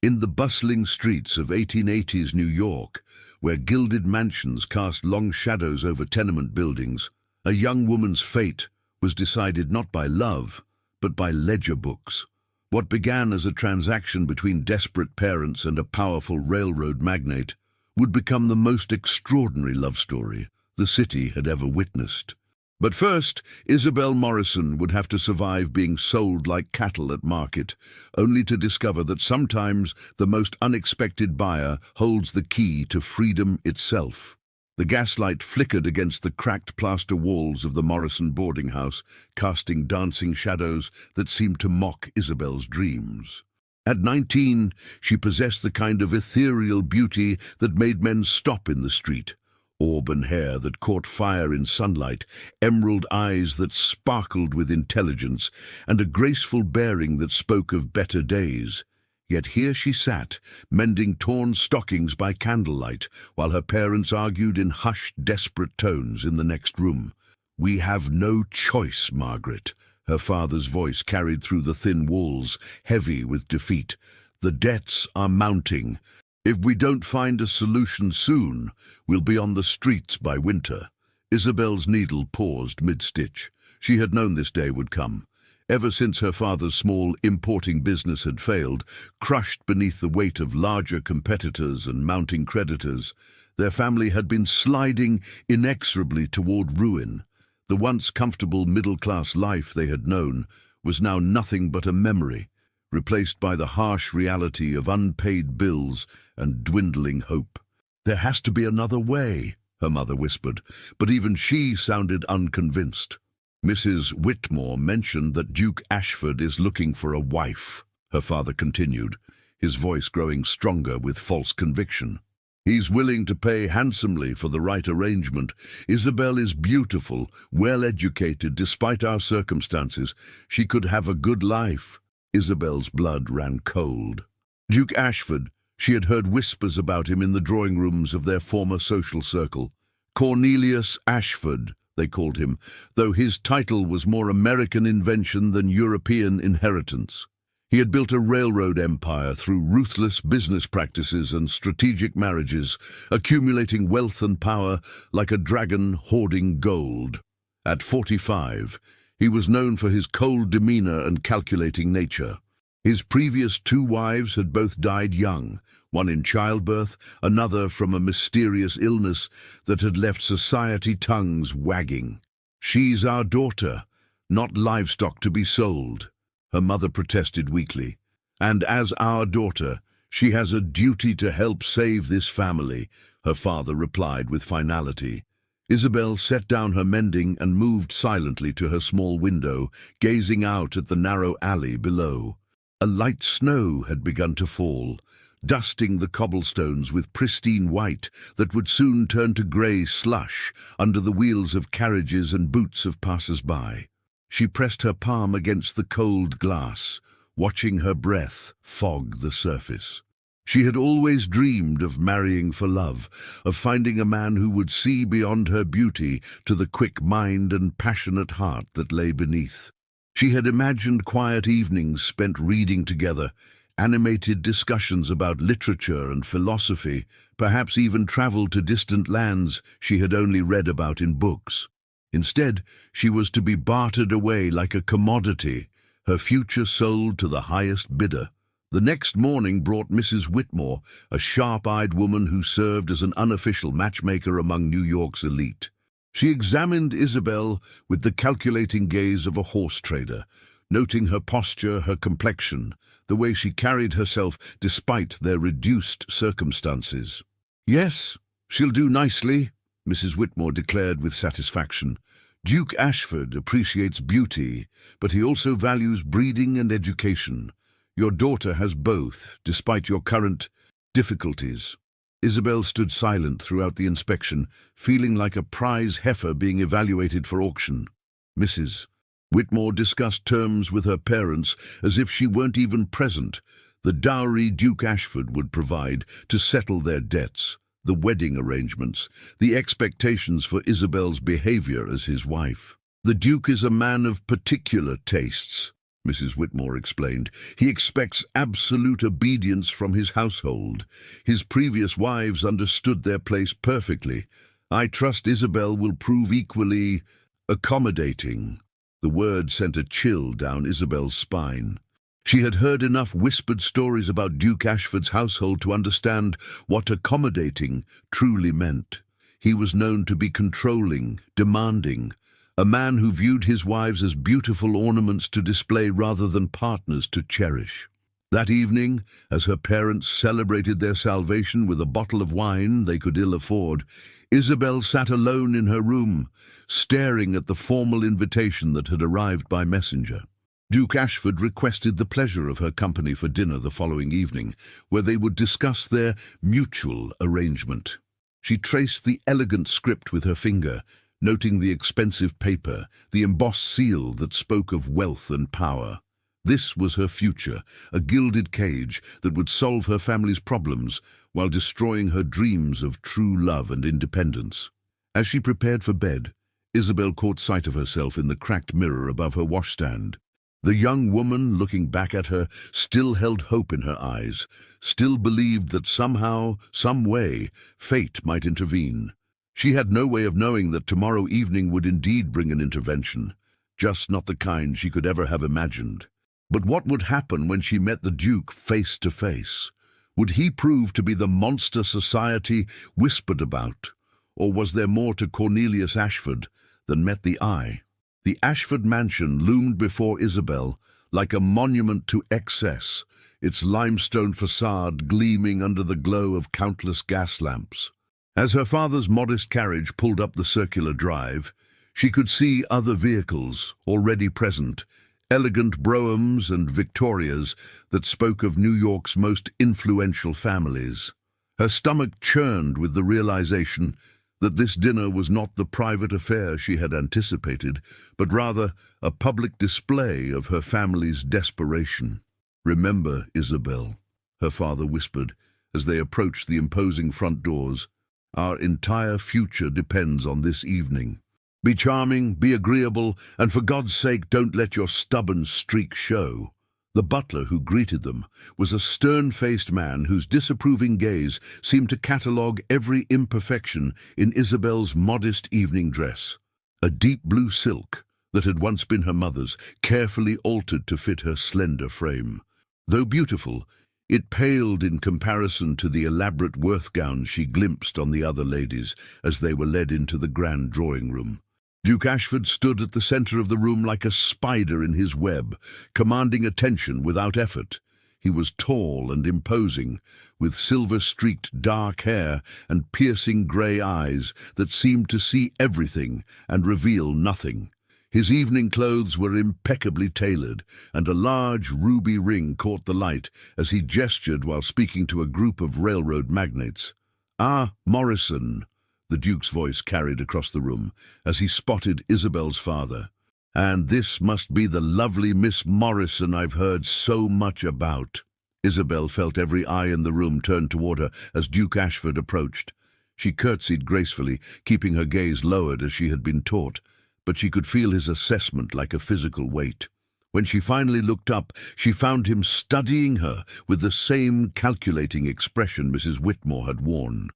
In the bustling streets of 1880s New York, where gilded mansions cast long shadows over tenement buildings, a young woman's fate was decided not by love, but by ledger books. What began as a transaction between desperate parents and a powerful railroad magnate would become the most extraordinary love story the city had ever witnessed. But first, Isabel Morrison would have to survive being sold like cattle at market, only to discover that sometimes the most unexpected buyer holds the key to freedom itself. The gaslight flickered against the cracked plaster walls of the Morrison boarding house, casting dancing shadows that seemed to mock Isabel's dreams. At 19, she possessed the kind of ethereal beauty that made men stop in the street. Auburn hair that caught fire in sunlight, emerald eyes that sparkled with intelligence, and a graceful bearing that spoke of better days. Yet here she sat, mending torn stockings by candlelight, while her parents argued in hushed, desperate tones in the next room. "We have no choice, Margaret," her father's voice carried through the thin walls, heavy with defeat. "The debts are mounting. If we don't find a solution soon, we'll be on the streets by winter." Isabel's needle paused mid-stitch. She had known this day would come. Ever since her father's small importing business had failed, crushed beneath the weight of larger competitors and mounting creditors, their family had been sliding inexorably toward ruin. The once comfortable middle-class life they had known was now nothing but a memory, replaced by the harsh reality of unpaid bills and dwindling hope. "There has to be another way," her mother whispered, but even she sounded unconvinced. "Mrs. Whitmore mentioned that Duke Ashford is looking for a wife," her father continued, his voice growing stronger with false conviction. "He's willing to pay handsomely for the right arrangement. Isabel is beautiful, well-educated. Despite our circumstances, she could have a good life." Isabel's blood ran cold. Duke Ashford, she had heard whispers about him in the drawing rooms of their former social circle. Cornelius Ashford, they called him, though his title was more American invention than European inheritance. He had built a railroad empire through ruthless business practices and strategic marriages, accumulating wealth and power like a dragon hoarding gold. At 45, he was known for his cold demeanor and calculating nature. His previous 2 wives had both died young, one in childbirth, another from a mysterious illness that had left society tongues wagging. "She's our daughter, not livestock to be sold," her mother protested weakly. "And as our daughter, she has a duty to help save this family," her father replied with finality. Isabel set down her mending and moved silently to her small window, gazing out at the narrow alley below. A light snow had begun to fall, dusting the cobblestones with pristine white that would soon turn to grey slush under the wheels of carriages and boots of passers-by. She pressed her palm against the cold glass, watching her breath fog the surface. She had always dreamed of marrying for love, of finding a man who would see beyond her beauty to the quick mind and passionate heart that lay beneath. She had imagined quiet evenings spent reading together, animated discussions about literature and philosophy, perhaps even travel to distant lands she had only read about in books. Instead, she was to be bartered away like a commodity, her future sold to the highest bidder. The next morning brought Mrs. Whitmore, a sharp-eyed woman who served as an unofficial matchmaker among New York's elite. She examined Isabel with the calculating gaze of a horse trader, noting her posture, her complexion, the way she carried herself despite their reduced circumstances. "Yes, she'll do nicely," Mrs. Whitmore declared with satisfaction. "Duke Ashford appreciates beauty, but he also values breeding and education. Your daughter has both, despite your current difficulties." Isabel stood silent throughout the inspection, feeling like a prize heifer being evaluated for auction. Mrs. Whitmore discussed terms with her parents as if she weren't even present. The dowry Duke Ashford would provide to settle their debts, the wedding arrangements, the expectations for Isabel's behavior as his wife. "The Duke is a man of particular tastes," Mrs. Whitmore explained. "He expects absolute obedience from his household. His previous wives understood their place perfectly. I trust Isabel will prove equally accommodating." The word sent a chill down Isabel's spine. She had heard enough whispered stories about Duke Ashford's household to understand what accommodating truly meant. He was known to be controlling, demanding, a man who viewed his wives as beautiful ornaments to display rather than partners to cherish. That evening, as her parents celebrated their salvation with a bottle of wine they could ill afford, Isabel sat alone in her room, staring at the formal invitation that had arrived by messenger. Duke Ashford requested the pleasure of her company for dinner the following evening, where they would discuss their mutual arrangement. She traced the elegant script with her finger, noting the expensive paper, the embossed seal that spoke of wealth and power. This was her future, a gilded cage that would solve her family's problems while destroying her dreams of true love and independence. As she prepared for bed, Isabel caught sight of herself in the cracked mirror above her washstand. The young woman, looking back at her, still held hope in her eyes, still believed that somehow, some way, fate might intervene. She had no way of knowing that tomorrow evening would indeed bring an intervention, just not the kind she could ever have imagined. But what would happen when she met the Duke face to face? Would he prove to be the monster society whispered about? Or was there more to Cornelius Ashford than met the eye? The Ashford mansion loomed before Isabel like a monument to excess, its limestone facade gleaming under the glow of countless gas lamps. As her father's modest carriage pulled up the circular drive, she could see other vehicles already present, elegant broughams and Victorias that spoke of New York's most influential families. Her stomach churned with the realization that this dinner was not the private affair she had anticipated, but rather a public display of her family's desperation. "Remember, Isabel," her father whispered as they approached the imposing front doors, "our entire future depends on this evening. Be charming, be agreeable, and for God's sake don't let your stubborn streak show." The butler who greeted them was a stern-faced man whose disapproving gaze seemed to catalogue every imperfection in Isabel's modest evening dress. A deep blue silk, that had once been her mother's, carefully altered to fit her slender frame. Though beautiful, it paled in comparison to the elaborate Worth gowns she glimpsed on the other ladies as they were led into the grand drawing-room. Duke Ashford stood at the center of the room like a spider in his web, commanding attention without effort. He was tall and imposing, with silver-streaked dark hair and piercing grey eyes that seemed to see everything and reveal nothing. His evening clothes were impeccably tailored, and a large ruby ring caught the light as he gestured while speaking to a group of railroad magnates. "Ah, Morrison," the Duke's voice carried across the room as he spotted Isabel's father. "And this must be the lovely Miss Morrison I've heard so much about." Isabel felt every eye in the room turn toward her as Duke Ashford approached. She curtsied gracefully, keeping her gaze lowered as she had been taught, but she could feel his assessment like a physical weight. When she finally looked up, she found him studying her with the same calculating expression Mrs. Whitmore had worn.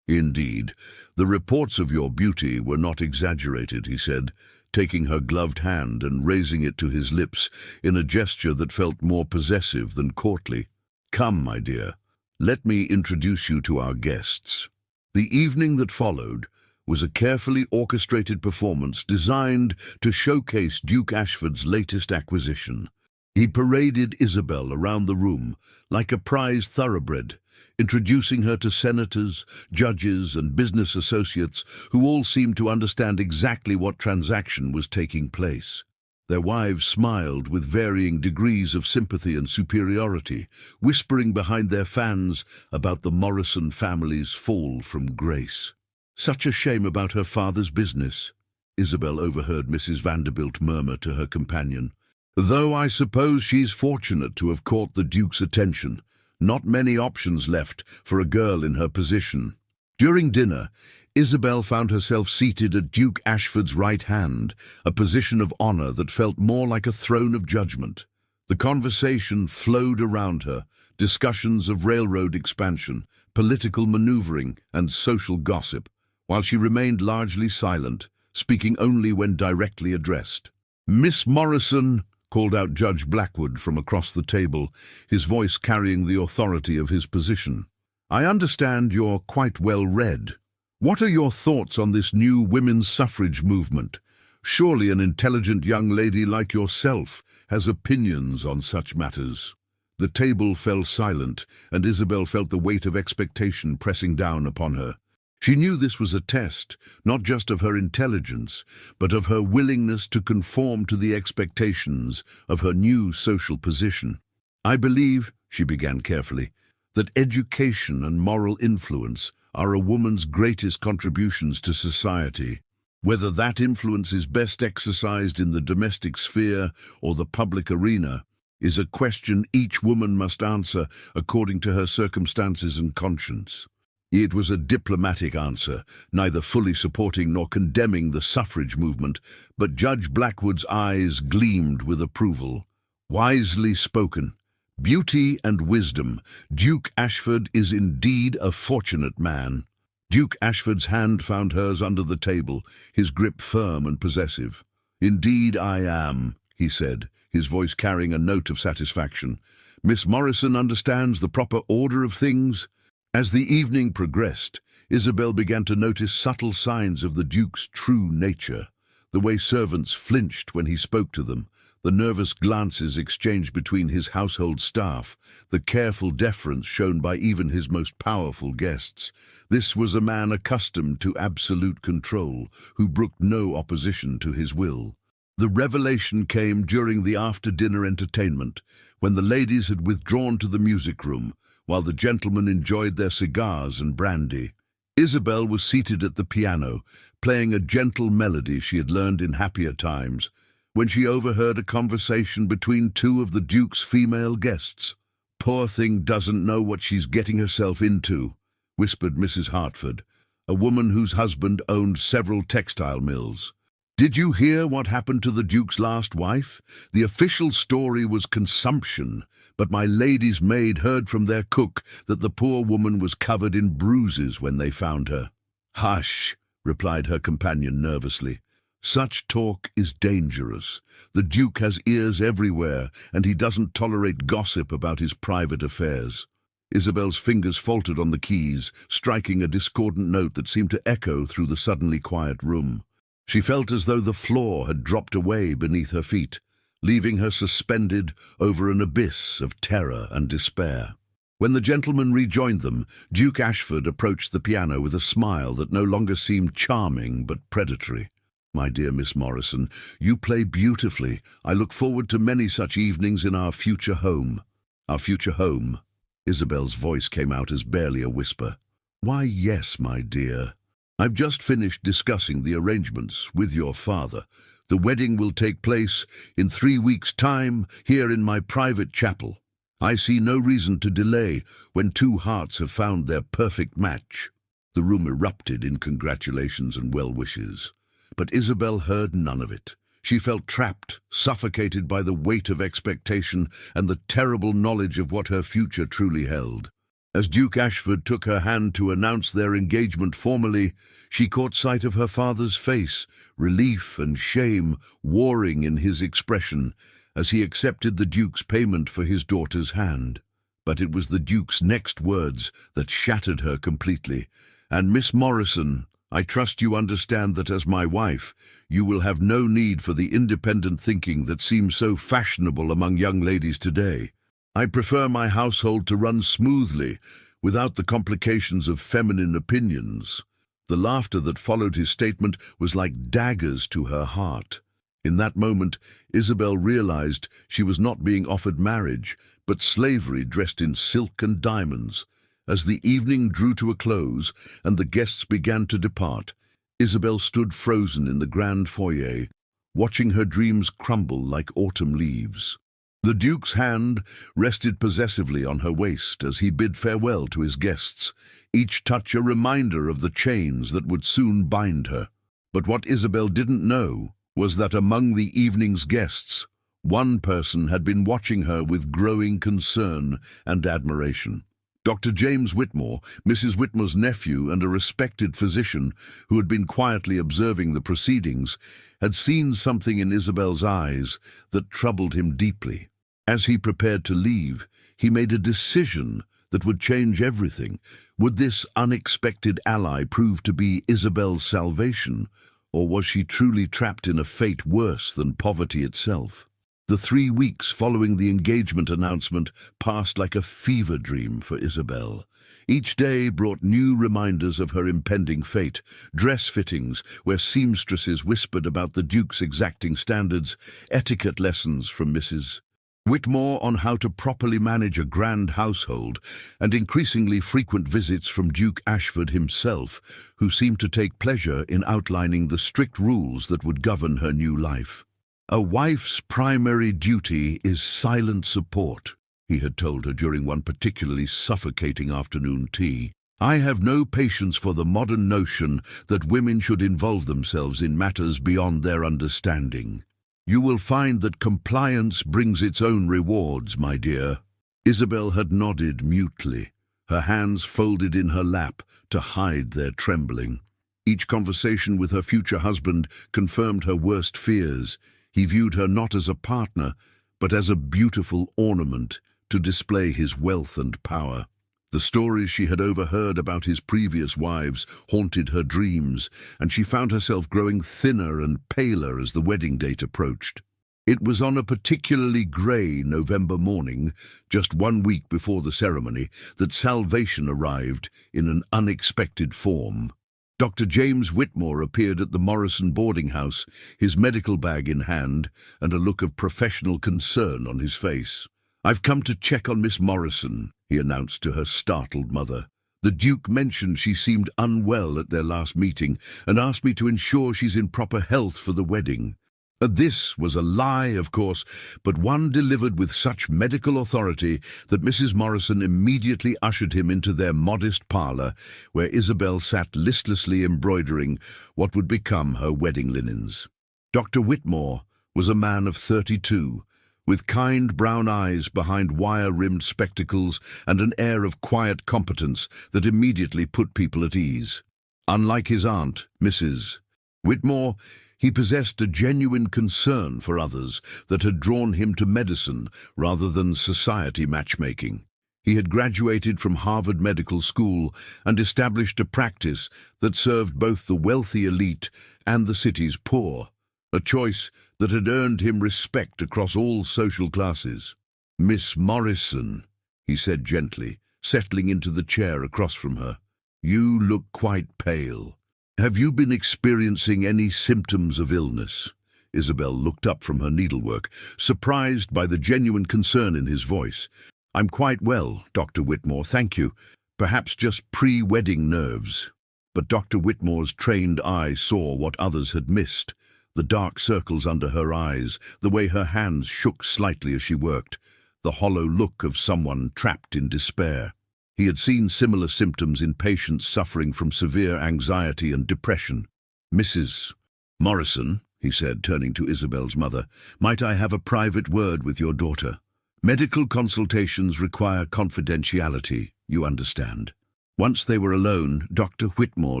"Indeed, the reports of your beauty were not exaggerated," he said, taking her gloved hand and raising it to his lips in a gesture that felt more possessive than courtly. "Come, my dear, let me introduce you to our guests." The evening that followed was a carefully orchestrated performance designed to showcase Duke Ashford's latest acquisition. He paraded Isabel around the room like a prize thoroughbred, introducing her to senators, judges, and business associates who all seemed to understand exactly what transaction was taking place. Their wives smiled with varying degrees of sympathy and superiority, whispering behind their fans about the Morrison family's fall from grace. "Such a shame about her father's business," Isabel overheard Mrs. Vanderbilt murmur to her companion. "Though I suppose she's fortunate to have caught the Duke's attention. Not many options left for a girl in her position." During dinner, Isabel found herself seated at Duke Ashford's right hand, a position of honor that felt more like a throne of judgment. The conversation flowed around her, discussions of railroad expansion, political maneuvering, and social gossip, while she remained largely silent, speaking only when directly addressed. "Miss Morrison," called out Judge Blackwood from across the table, his voice carrying the authority of his position. "I understand you're quite well read. What are your thoughts on this new women's suffrage movement? Surely an intelligent young lady like yourself has opinions on such matters." The table fell silent, and Isabel felt the weight of expectation pressing down upon her. She knew this was a test, not just of her intelligence, but of her willingness to conform to the expectations of her new social position. "I believe," she began carefully, "that education and moral influence are a woman's greatest contributions to society. Whether that influence is best exercised in the domestic sphere or the public arena is a question each woman must answer according to her circumstances and conscience." It was a diplomatic answer, neither fully supporting nor condemning the suffrage movement, but Judge Blackwood's eyes gleamed with approval. "Wisely spoken. Beauty and wisdom. Duke Ashford is indeed a fortunate man." Duke Ashford's hand found hers under the table, his grip firm and possessive. "Indeed I am," he said, his voice carrying a note of satisfaction. "Miss Morrison understands the proper order of things." As the evening progressed, Isabel began to notice subtle signs of the Duke's true nature. The way servants flinched when he spoke to them, the nervous glances exchanged between his household staff, the careful deference shown by even his most powerful guests. This was a man accustomed to absolute control, who brooked no opposition to his will. The revelation came during the after-dinner entertainment, when the ladies had withdrawn to the music room, while the gentlemen enjoyed their cigars and brandy. Isabel was seated at the piano, playing a gentle melody she had learned in happier times, when she overheard a conversation between two of the Duke's female guests. "Poor thing doesn't know what she's getting herself into," whispered Mrs. Hartford, a woman whose husband owned several textile mills. "Did you hear what happened to the Duke's last wife? The official story was consumption, but my lady's maid heard from their cook that the poor woman was covered in bruises when they found her." "Hush," replied her companion nervously. "Such talk is dangerous. The Duke has ears everywhere, and he doesn't tolerate gossip about his private affairs." Isabel's fingers faltered on the keys, striking a discordant note that seemed to echo through the suddenly quiet room. She felt as though the floor had dropped away beneath her feet, leaving her suspended over an abyss of terror and despair. When the gentlemen rejoined them, Duke Ashford approached the piano with a smile that no longer seemed charming but predatory. "My dear Miss Morrison, you play beautifully. I look forward to many such evenings in our future home." "Our future home?" Isabel's voice came out as barely a whisper. "Why, yes, my dear. I've just finished discussing the arrangements with your father. The wedding will take place in 3 weeks' time here in my private chapel. I see no reason to delay when two hearts have found their perfect match." The room erupted in congratulations and well-wishes, but Isabel heard none of it. She felt trapped, suffocated by the weight of expectation and the terrible knowledge of what her future truly held. As Duke Ashford took her hand to announce their engagement formally, she caught sight of her father's face, relief and shame warring in his expression, as he accepted the Duke's payment for his daughter's hand. But it was the Duke's next words that shattered her completely. "And Miss Morrison, I trust you understand that as my wife, you will have no need for the independent thinking that seems so fashionable among young ladies today. I prefer my household to run smoothly, without the complications of feminine opinions." The laughter that followed his statement was like daggers to her heart. In that moment, Isabel realized she was not being offered marriage, but slavery dressed in silk and diamonds. As the evening drew to a close and the guests began to depart, Isabel stood frozen in the grand foyer, watching her dreams crumble like autumn leaves. The Duke's hand rested possessively on her waist as he bid farewell to his guests, each touch a reminder of the chains that would soon bind her. But what Isabel didn't know was that among the evening's guests One person had been watching her with growing concern and admiration. Dr. James Whitmore, Mrs. Whitmore's nephew and a respected physician who had been quietly observing the proceedings, had seen something in Isabel's eyes that troubled him deeply. As he prepared to leave, he made a decision that would change everything. Would this unexpected ally prove to be Isabel's salvation, or was she truly trapped in a fate worse than poverty itself? The 3 weeks following the engagement announcement passed like a fever dream for Isabel. Each day brought new reminders of her impending fate, dress fittings where seamstresses whispered about the Duke's exacting standards, etiquette lessons from Mrs. Whitmore on how to properly manage a grand household, and increasingly frequent visits from Duke Ashford himself, who seemed to take pleasure in outlining the strict rules that would govern her new life. "A wife's primary duty is silent support," he had told her during one particularly suffocating afternoon tea. "I have no patience for the modern notion that women should involve themselves in matters beyond their understanding. You will find that compliance brings its own rewards, my dear." Isabel had nodded mutely, her hands folded in her lap to hide their trembling. Each conversation with her future husband confirmed her worst fears. He viewed her not as a partner, but as a beautiful ornament to display his wealth and power. The stories she had overheard about his previous wives haunted her dreams, and she found herself growing thinner and paler as the wedding date approached. It was on a particularly grey November morning, just 1 week before the ceremony, that salvation arrived in an unexpected form. Dr. James Whitmore appeared at the Morrison boarding house, his medical bag in hand and a look of professional concern on his face. "I've come to check on Miss Morrison," he announced to her startled mother. "The Duke mentioned she seemed unwell at their last meeting and asked me to ensure she's in proper health for the wedding." This was a lie, of course, but one delivered with such medical authority that Mrs. Morrison immediately ushered him into their modest parlour, where Isabel sat listlessly embroidering what would become her wedding linens. Dr. Whitmore was a man of 32, with kind brown eyes behind wire-rimmed spectacles and an air of quiet competence that immediately put people at ease. Unlike his aunt, Mrs. Whitmore, he possessed a genuine concern for others that had drawn him to medicine rather than society matchmaking. He had graduated from Harvard Medical School and established a practice that served both the wealthy elite and the city's poor, a choice that had earned him respect across all social classes. "Miss Morrison," he said gently, settling into the chair across from her, "you look quite pale. Have you been experiencing any symptoms of illness?" Isabel looked up from her needlework, surprised by the genuine concern in his voice. "I'm quite well, Dr. Whitmore, thank you. Perhaps just pre-wedding nerves." But Dr. Whitmore's trained eye saw what others had missed. The dark circles under her eyes, the way her hands shook slightly as she worked, the hollow look of someone trapped in despair. He had seen similar symptoms in patients suffering from severe anxiety and depression. "Mrs. Morrison," he said, turning to Isabel's mother, "might I have a private word with your daughter? Medical consultations require confidentiality, you understand." Once they were alone, Dr. Whitmore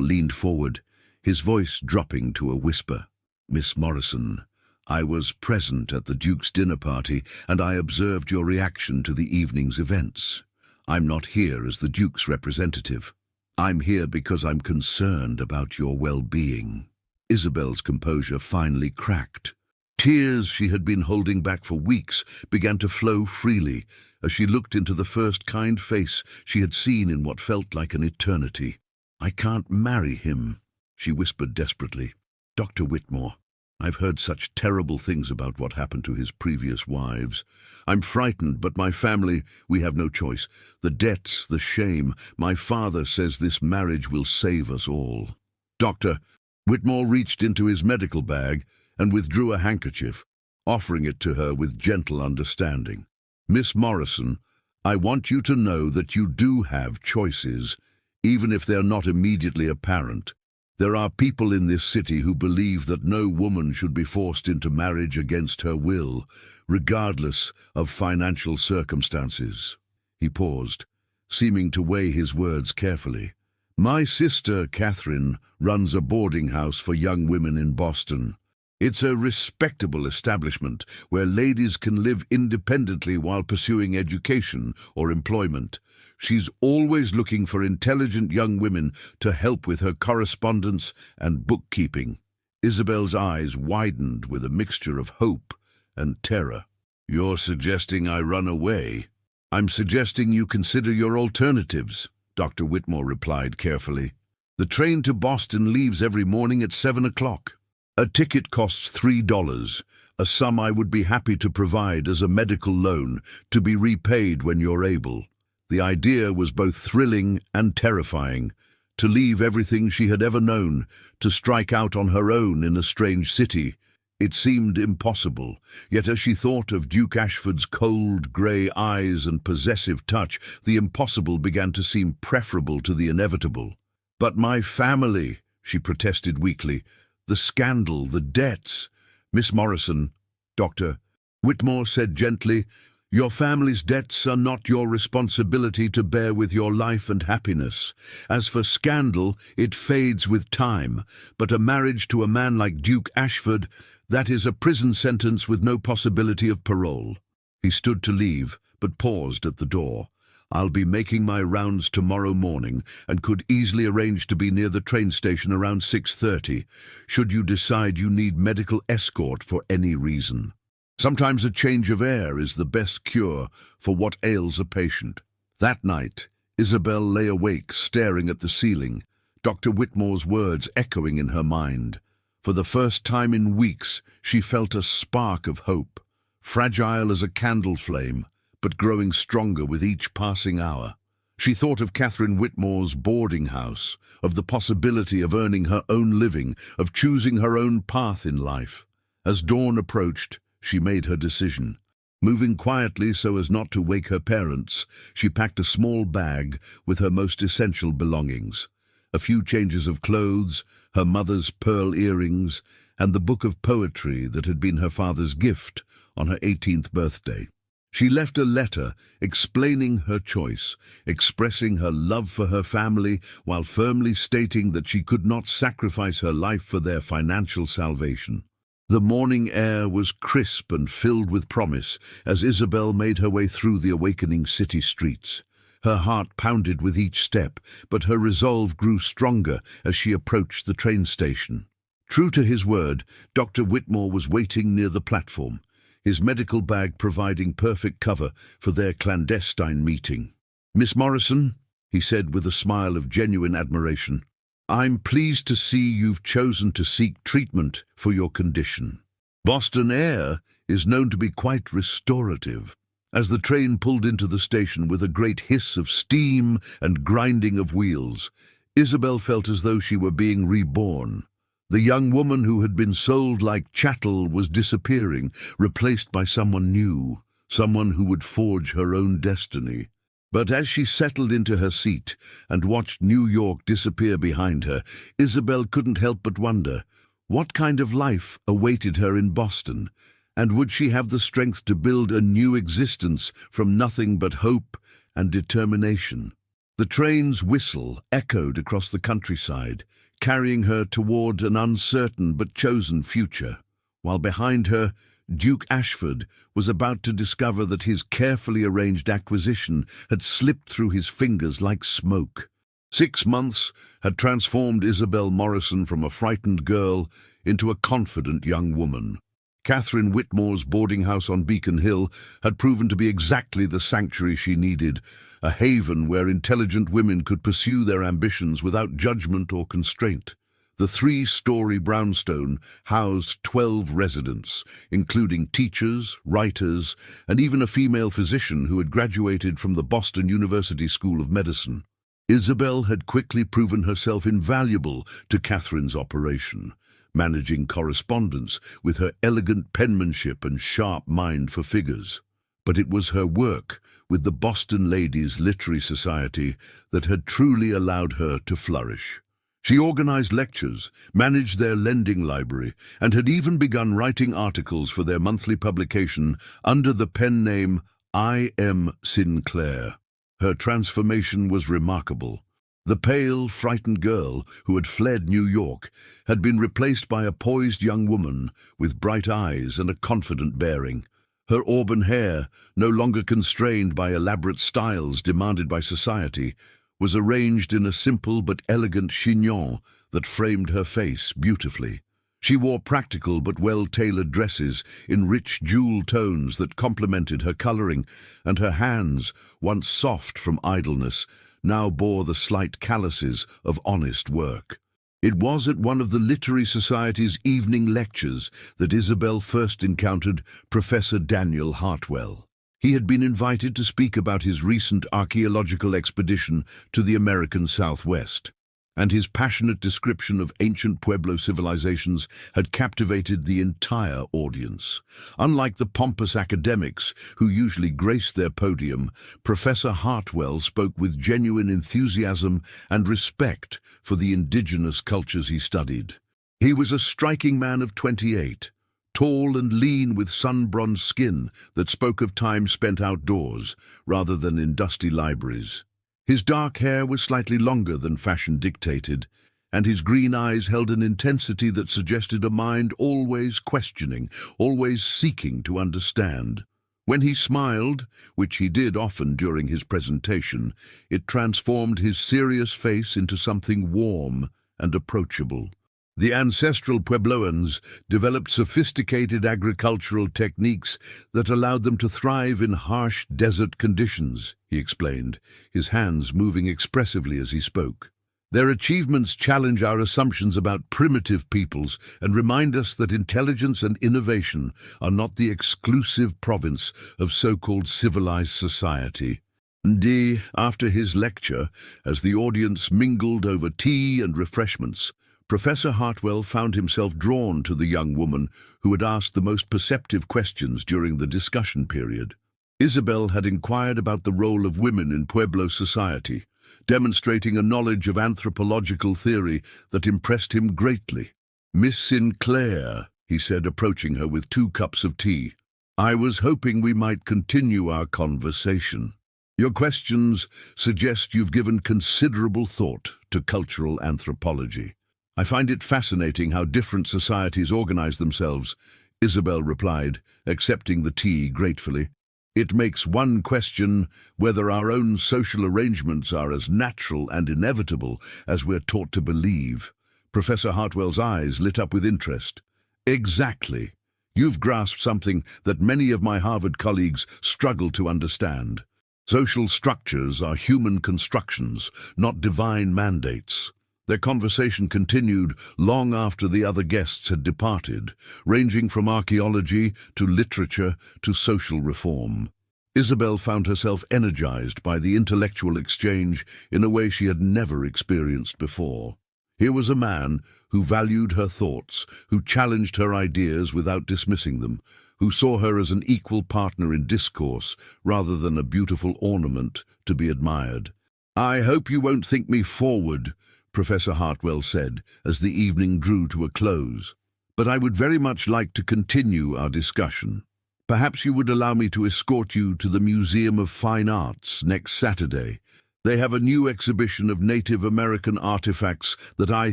leaned forward, his voice dropping to a whisper. "Miss Morrison, I was present at the Duke's dinner party, and I observed your reaction to the evening's events. I'm not here as the Duke's representative. I'm here because I'm concerned about your well-being." Isabel's composure finally cracked. Tears she had been holding back for weeks began to flow freely as she looked into the first kind face she had seen in what felt like an eternity. "I can't marry him," she whispered desperately. "Dr. Whitmore, I've heard such terrible things about what happened to his previous wives. I'm frightened, but my family, we have no choice. The debts, the shame. My father says this marriage will save us all." "Doctor," Whitmore reached into his medical bag and withdrew a handkerchief, offering it to her with gentle understanding. "Miss Morrison, I want you to know that you do have choices, even if they're not immediately apparent. There are people in this city who believe that no woman should be forced into marriage against her will, regardless of financial circumstances. He paused, seeming to weigh his words carefully. My sister, Catherine, runs a boarding house for young women in Boston. It's a respectable establishment where ladies can live independently while pursuing education or employment. She's always looking for intelligent young women to help with her correspondence and bookkeeping. Isabel's eyes widened with a mixture of hope and terror. You're suggesting I run away? I'm suggesting you consider your alternatives, Dr. Whitmore replied carefully. The train to Boston leaves every morning at 7 o'clock. A ticket costs $3, a sum I would be happy to provide as a medical loan to be repaid when you're able. The idea was both thrilling and terrifying. To leave everything she had ever known, to strike out on her own in a strange city. It seemed impossible, yet as she thought of Duke Ashford's cold, grey eyes and possessive touch, the impossible began to seem preferable to the inevitable. But my family, she protested weakly. The scandal, the debts. Miss Morrison, Dr. Whitmore said gently, your family's debts are not your responsibility to bear with your life and happiness. As for scandal, it fades with time, but a marriage to a man like Duke Ashford, that is a prison sentence with no possibility of parole. He stood to leave, but paused at the door. I'll be making my rounds tomorrow morning and could easily arrange to be near the train station around 6:30, should you decide you need medical escort for any reason. Sometimes a change of air is the best cure for what ails a patient. That night, Isabel lay awake, staring at the ceiling, Dr. Whitmore's words echoing in her mind. For the first time in weeks, she felt a spark of hope, fragile as a candle flame, but growing stronger with each passing hour. She thought of Catherine Whitmore's boarding house, of the possibility of earning her own living, of choosing her own path in life. As dawn approached, she made her decision. Moving quietly so as not to wake her parents, she packed a small bag with her most essential belongings. A few changes of clothes, her mother's pearl earrings, and the book of poetry that had been her father's gift on her 18th birthday. She left a letter explaining her choice, expressing her love for her family while firmly stating that she could not sacrifice her life for their financial salvation. The morning air was crisp and filled with promise as Isabel made her way through the awakening city streets. Her heart pounded with each step, but her resolve grew stronger as she approached the train station. True to his word, Dr. Whitmore was waiting near the platform, his medical bag providing perfect cover for their clandestine meeting. Miss Morrison, he said with a smile of genuine admiration, I'm pleased to see you've chosen to seek treatment for your condition. Boston air is known to be quite restorative. As the train pulled into the station with a great hiss of steam and grinding of wheels, Isabel felt as though she were being reborn. The young woman who had been sold like chattel was disappearing, replaced by someone new, someone who would forge her own destiny. But as she settled into her seat and watched New York disappear behind her, Isabel couldn't help but wonder, what kind of life awaited her in Boston? And would she have the strength to build a new existence from nothing but hope and determination? The train's whistle echoed across the countryside, carrying her toward an uncertain but chosen future, while behind her, Duke Ashford was about to discover that his carefully arranged acquisition had slipped through his fingers like smoke. 6 months had transformed Isabel Morrison from a frightened girl into a confident young woman. Catherine Whitmore's boarding house on Beacon Hill had proven to be exactly the sanctuary she needed, a haven where intelligent women could pursue their ambitions without judgment or constraint. The 3-story brownstone housed 12 residents, including teachers, writers, and even a female physician who had graduated from the Boston University School of Medicine. Isabel had quickly proven herself invaluable to Catherine's operation, managing correspondence with her elegant penmanship and sharp mind for figures. But it was her work with the Boston Ladies Literary Society that had truly allowed her to flourish. She organized lectures, managed their lending library, and had even begun writing articles for their monthly publication under the pen name I. M. Sinclair. Her transformation was remarkable. The pale, frightened girl who had fled New York had been replaced by a poised young woman with bright eyes and a confident bearing. Her auburn hair, no longer constrained by elaborate styles demanded by society, was arranged in a simple but elegant chignon that framed her face beautifully. She wore practical but well-tailored dresses in rich jewel tones that complemented her coloring, and her hands, once soft from idleness, now bore the slight calluses of honest work. It was at one of the Literary Society's evening lectures that Isabel first encountered Professor Daniel Hartwell. He had been invited to speak about his recent archaeological expedition to the American Southwest, and his passionate description of ancient Pueblo civilizations had captivated the entire audience. Unlike the pompous academics who usually graced their podium, Professor Hartwell spoke with genuine enthusiasm and respect for the indigenous cultures he studied. He was a striking man of 28, tall and lean with sun-bronzed skin that spoke of time spent outdoors rather than in dusty libraries. His dark hair was slightly longer than fashion dictated, and his green eyes held an intensity that suggested a mind always questioning, always seeking to understand. When he smiled, which he did often during his presentation, it transformed his serious face into something warm and approachable. The ancestral Puebloans developed sophisticated agricultural techniques that allowed them to thrive in harsh desert conditions, he explained, his hands moving expressively as he spoke. Their achievements challenge our assumptions about primitive peoples and remind us that intelligence and innovation are not the exclusive province of so-called civilized society. Indeed, after his lecture, as the audience mingled over tea and refreshments, Professor Hartwell found himself drawn to the young woman who had asked the most perceptive questions during the discussion period. Isabel had inquired about the role of women in Pueblo society, demonstrating a knowledge of anthropological theory that impressed him greatly. "Miss Sinclair," he said, approaching her with 2 cups of tea, "I was hoping we might continue our conversation. Your questions suggest you've given considerable thought to cultural anthropology. I find it fascinating how different societies organize themselves," Isabel replied, accepting the tea gratefully. "It makes one question whether our own social arrangements are as natural and inevitable as we're taught to believe." Professor Hartwell's eyes lit up with interest. "Exactly. You've grasped something that many of my Harvard colleagues struggle to understand. Social structures are human constructions, not divine mandates." Their conversation continued long after the other guests had departed, ranging from archaeology to literature to social reform. Isabel found herself energized by the intellectual exchange in a way she had never experienced before. Here was a man who valued her thoughts, who challenged her ideas without dismissing them, who saw her as an equal partner in discourse rather than a beautiful ornament to be admired. "I hope you won't think me forward," Professor Hartwell said, as the evening drew to a close, "but I would very much like to continue our discussion. Perhaps you would allow me to escort you to the Museum of Fine Arts next Saturday. They have a new exhibition of Native American artifacts that I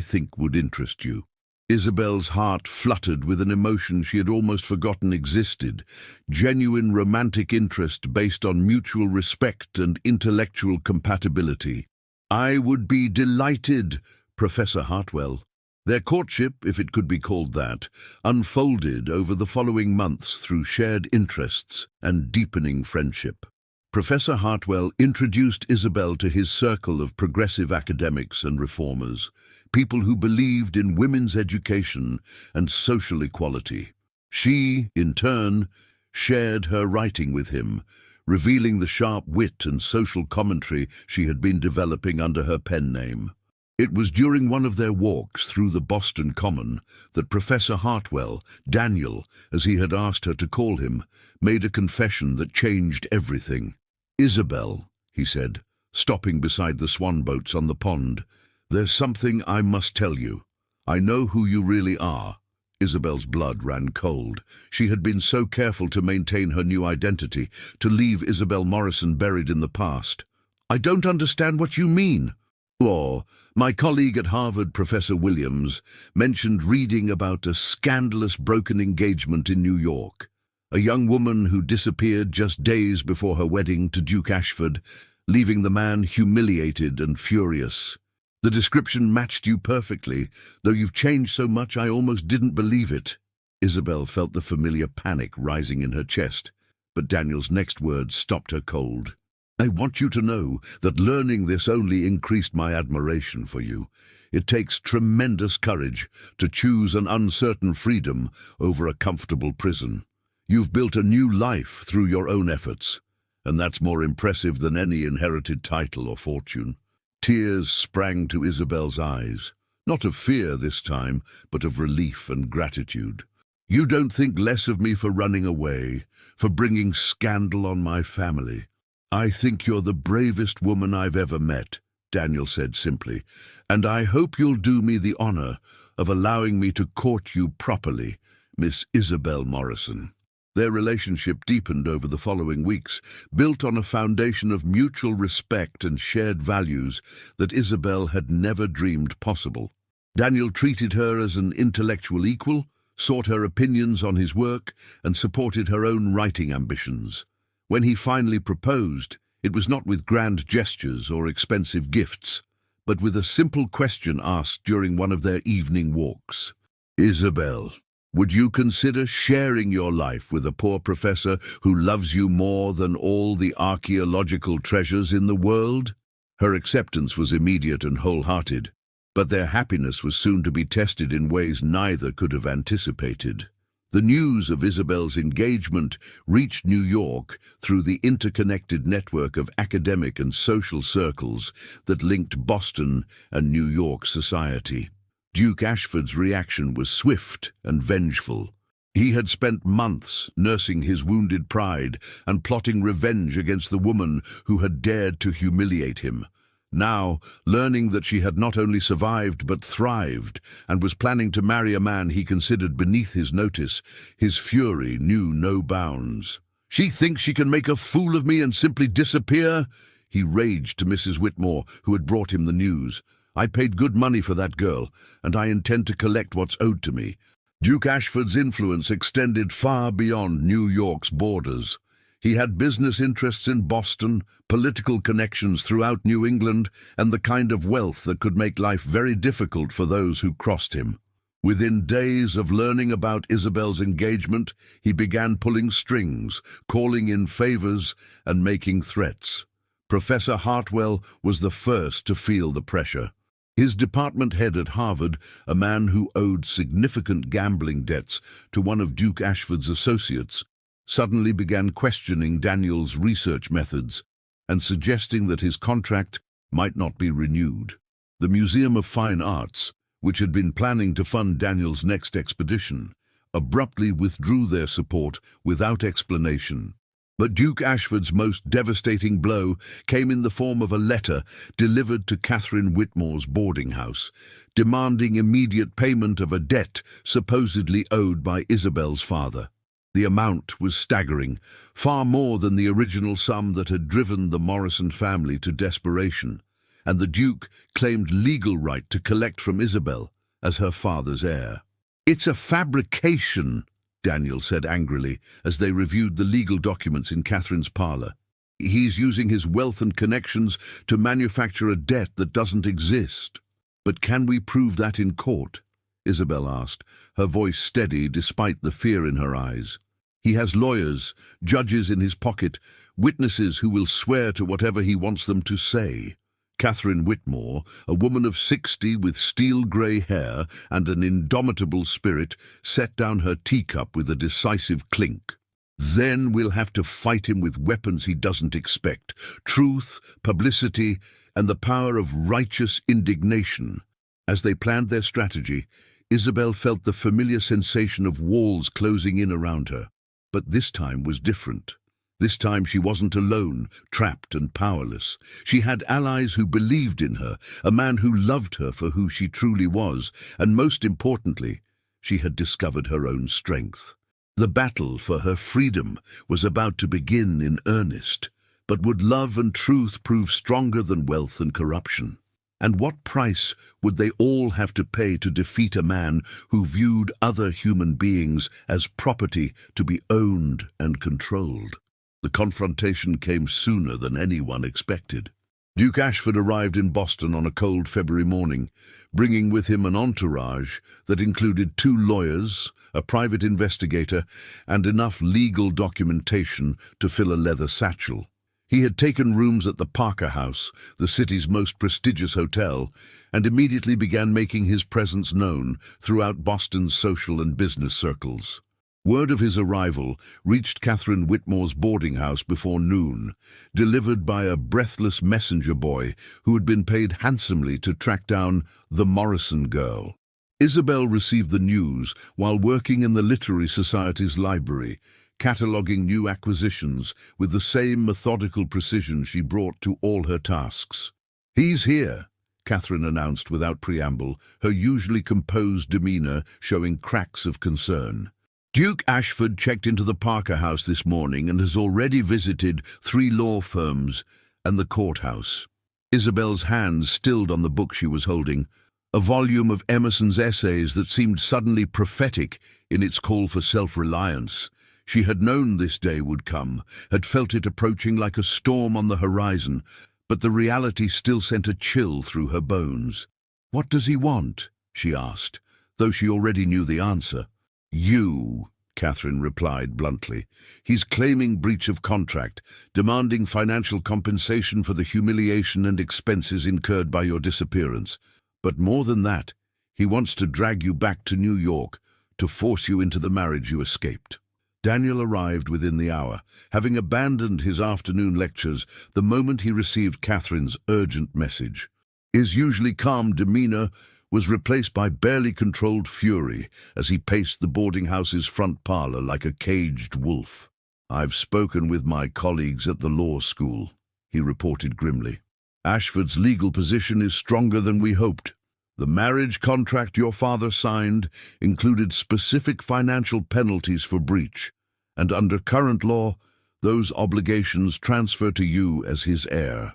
think would interest you." Isabel's heart fluttered with an emotion she had almost forgotten existed, genuine romantic interest based on mutual respect and intellectual compatibility. "I would be delighted, Professor Hartwell." Their courtship, if it could be called that, unfolded over the following months through shared interests and deepening friendship. Professor Hartwell introduced Isabel to his circle of progressive academics and reformers, people who believed in women's education and social equality. She, in turn, shared her writing with him, revealing the sharp wit and social commentary she had been developing under her pen name. It was during one of their walks through the Boston Common that Professor Hartwell, Daniel, as he had asked her to call him, made a confession that changed everything. "Isabel," he said, stopping beside the swan boats on the pond, "There's something I must tell you. I know who you really are." Isabel's blood ran cold. She had been so careful to maintain her new identity, to leave Isabel Morrison buried in the past. "I don't understand what you mean." "Or, my colleague at Harvard, Professor Williams, mentioned reading about a scandalous broken engagement in New York. A young woman who disappeared just days before her wedding to Duke Ashford, leaving the man humiliated and furious. The description matched you perfectly, though you've changed so much I almost didn't believe it." Isabel felt the familiar panic rising in her chest, but Daniel's next words stopped her cold. "I want you to know that learning this only increased my admiration for you. It takes tremendous courage to choose an uncertain freedom over a comfortable prison. You've built a new life through your own efforts, and that's more impressive than any inherited title or fortune." Tears sprang to Isabel's eyes, not of fear this time, but of relief and gratitude. "You don't think less of me for running away, for bringing scandal on my family. I think you're the bravest woman I've ever met," Daniel said simply, "and I hope you'll do me the honor of allowing me to court you properly, Miss Isabel Morrison." Their relationship deepened over the following weeks, built on a foundation of mutual respect and shared values that Isabel had never dreamed possible. Daniel treated her as an intellectual equal, sought her opinions on his work, and supported her own writing ambitions. When he finally proposed, it was not with grand gestures or expensive gifts, but with a simple question asked during one of their evening walks. "Isabel, would you consider sharing your life with a poor professor who loves you more than all the archaeological treasures in the world?" Her acceptance was immediate and wholehearted, but their happiness was soon to be tested in ways neither could have anticipated. The news of Isabel's engagement reached New York through the interconnected network of academic and social circles that linked Boston and New York society. Duke Ashford's reaction was swift and vengeful. He had spent months nursing his wounded pride and plotting revenge against the woman who had dared to humiliate him. Now, learning that she had not only survived but thrived and was planning to marry a man he considered beneath his notice, his fury knew no bounds. "She thinks she can make a fool of me and simply disappear?" he raged to Mrs. Whitmore, who had brought him the news. "I paid good money for that girl, and I intend to collect what's owed to me." Duke Ashford's influence extended far beyond New York's borders. He had business interests in Boston, political connections throughout New England, and the kind of wealth that could make life very difficult for those who crossed him. Within days of learning about Isabel's engagement, he began pulling strings, calling in favors, and making threats. Professor Hartwell was the first to feel the pressure. His department head at Harvard, a man who owed significant gambling debts to one of Duke Ashford's associates, suddenly began questioning Daniel's research methods and suggesting that his contract might not be renewed. The Museum of Fine Arts, which had been planning to fund Daniel's next expedition, abruptly withdrew their support without explanation. But Duke Ashford's most devastating blow came in the form of a letter delivered to Catherine Whitmore's boarding house, demanding immediate payment of a debt supposedly owed by Isabel's father. The amount was staggering, far more than the original sum that had driven the Morrison family to desperation, and the Duke claimed legal right to collect from Isabel as her father's heir. "It's a fabrication," Daniel said angrily as they reviewed the legal documents in Catherine's parlor. "He's using his wealth and connections to manufacture a debt that doesn't exist." "But can we prove that in court?" Isabel asked, her voice steady despite the fear in her eyes. "He has lawyers, judges in his pocket, witnesses who will swear to whatever he wants them to say." Catherine Whitmore, a woman of 60 with steel-grey hair and an indomitable spirit, set down her teacup with a decisive clink. "Then we'll have to fight him with weapons he doesn't expect. Truth, publicity, and the power of righteous indignation." As they planned their strategy, Isabel felt the familiar sensation of walls closing in around her. But this time was different. This time she wasn't alone, trapped and powerless. She had allies who believed in her, a man who loved her for who she truly was, and most importantly, she had discovered her own strength. The battle for her freedom was about to begin in earnest, but would love and truth prove stronger than wealth and corruption? And what price would they all have to pay to defeat a man who viewed other human beings as property to be owned and controlled? The confrontation came sooner than anyone expected. Duke Ashford arrived in Boston on a cold February morning, bringing with him an entourage that included 2 lawyers, a private investigator, and enough legal documentation to fill a leather satchel. He had taken rooms at the Parker House, the city's most prestigious hotel, and immediately began making his presence known throughout Boston's social and business circles. Word of his arrival reached Catherine Whitmore's boarding house before noon, delivered by a breathless messenger boy who had been paid handsomely to track down the Morrison girl. Isabel received the news while working in the Literary Society's library, cataloguing new acquisitions with the same methodical precision she brought to all her tasks. "He's here," Catherine announced without preamble, her usually composed demeanor showing cracks of concern. "Duke Ashford checked into the Parker House this morning and has already visited 3 law firms and the courthouse." Isabel's hands stilled on the book she was holding, a volume of Emerson's essays that seemed suddenly prophetic in its call for self-reliance. She had known this day would come, had felt it approaching like a storm on the horizon, but the reality still sent a chill through her bones. "What does he want?" she asked, though she already knew the answer. "You," Catherine replied bluntly. "He's claiming breach of contract, demanding financial compensation for the humiliation and expenses incurred by your disappearance. But more than that, he wants to drag you back to New York, to force you into the marriage you escaped." Daniel arrived within the hour, having abandoned his afternoon lectures the moment he received Catherine's urgent message. His usually calm demeanor was replaced by barely controlled fury as he paced the boarding house's front parlor like a caged wolf. "I've spoken with my colleagues at the law school," he reported grimly. "Ashford's legal position is stronger than we hoped. The marriage contract your father signed included specific financial penalties for breach, and under current law, those obligations transfer to you as his heir.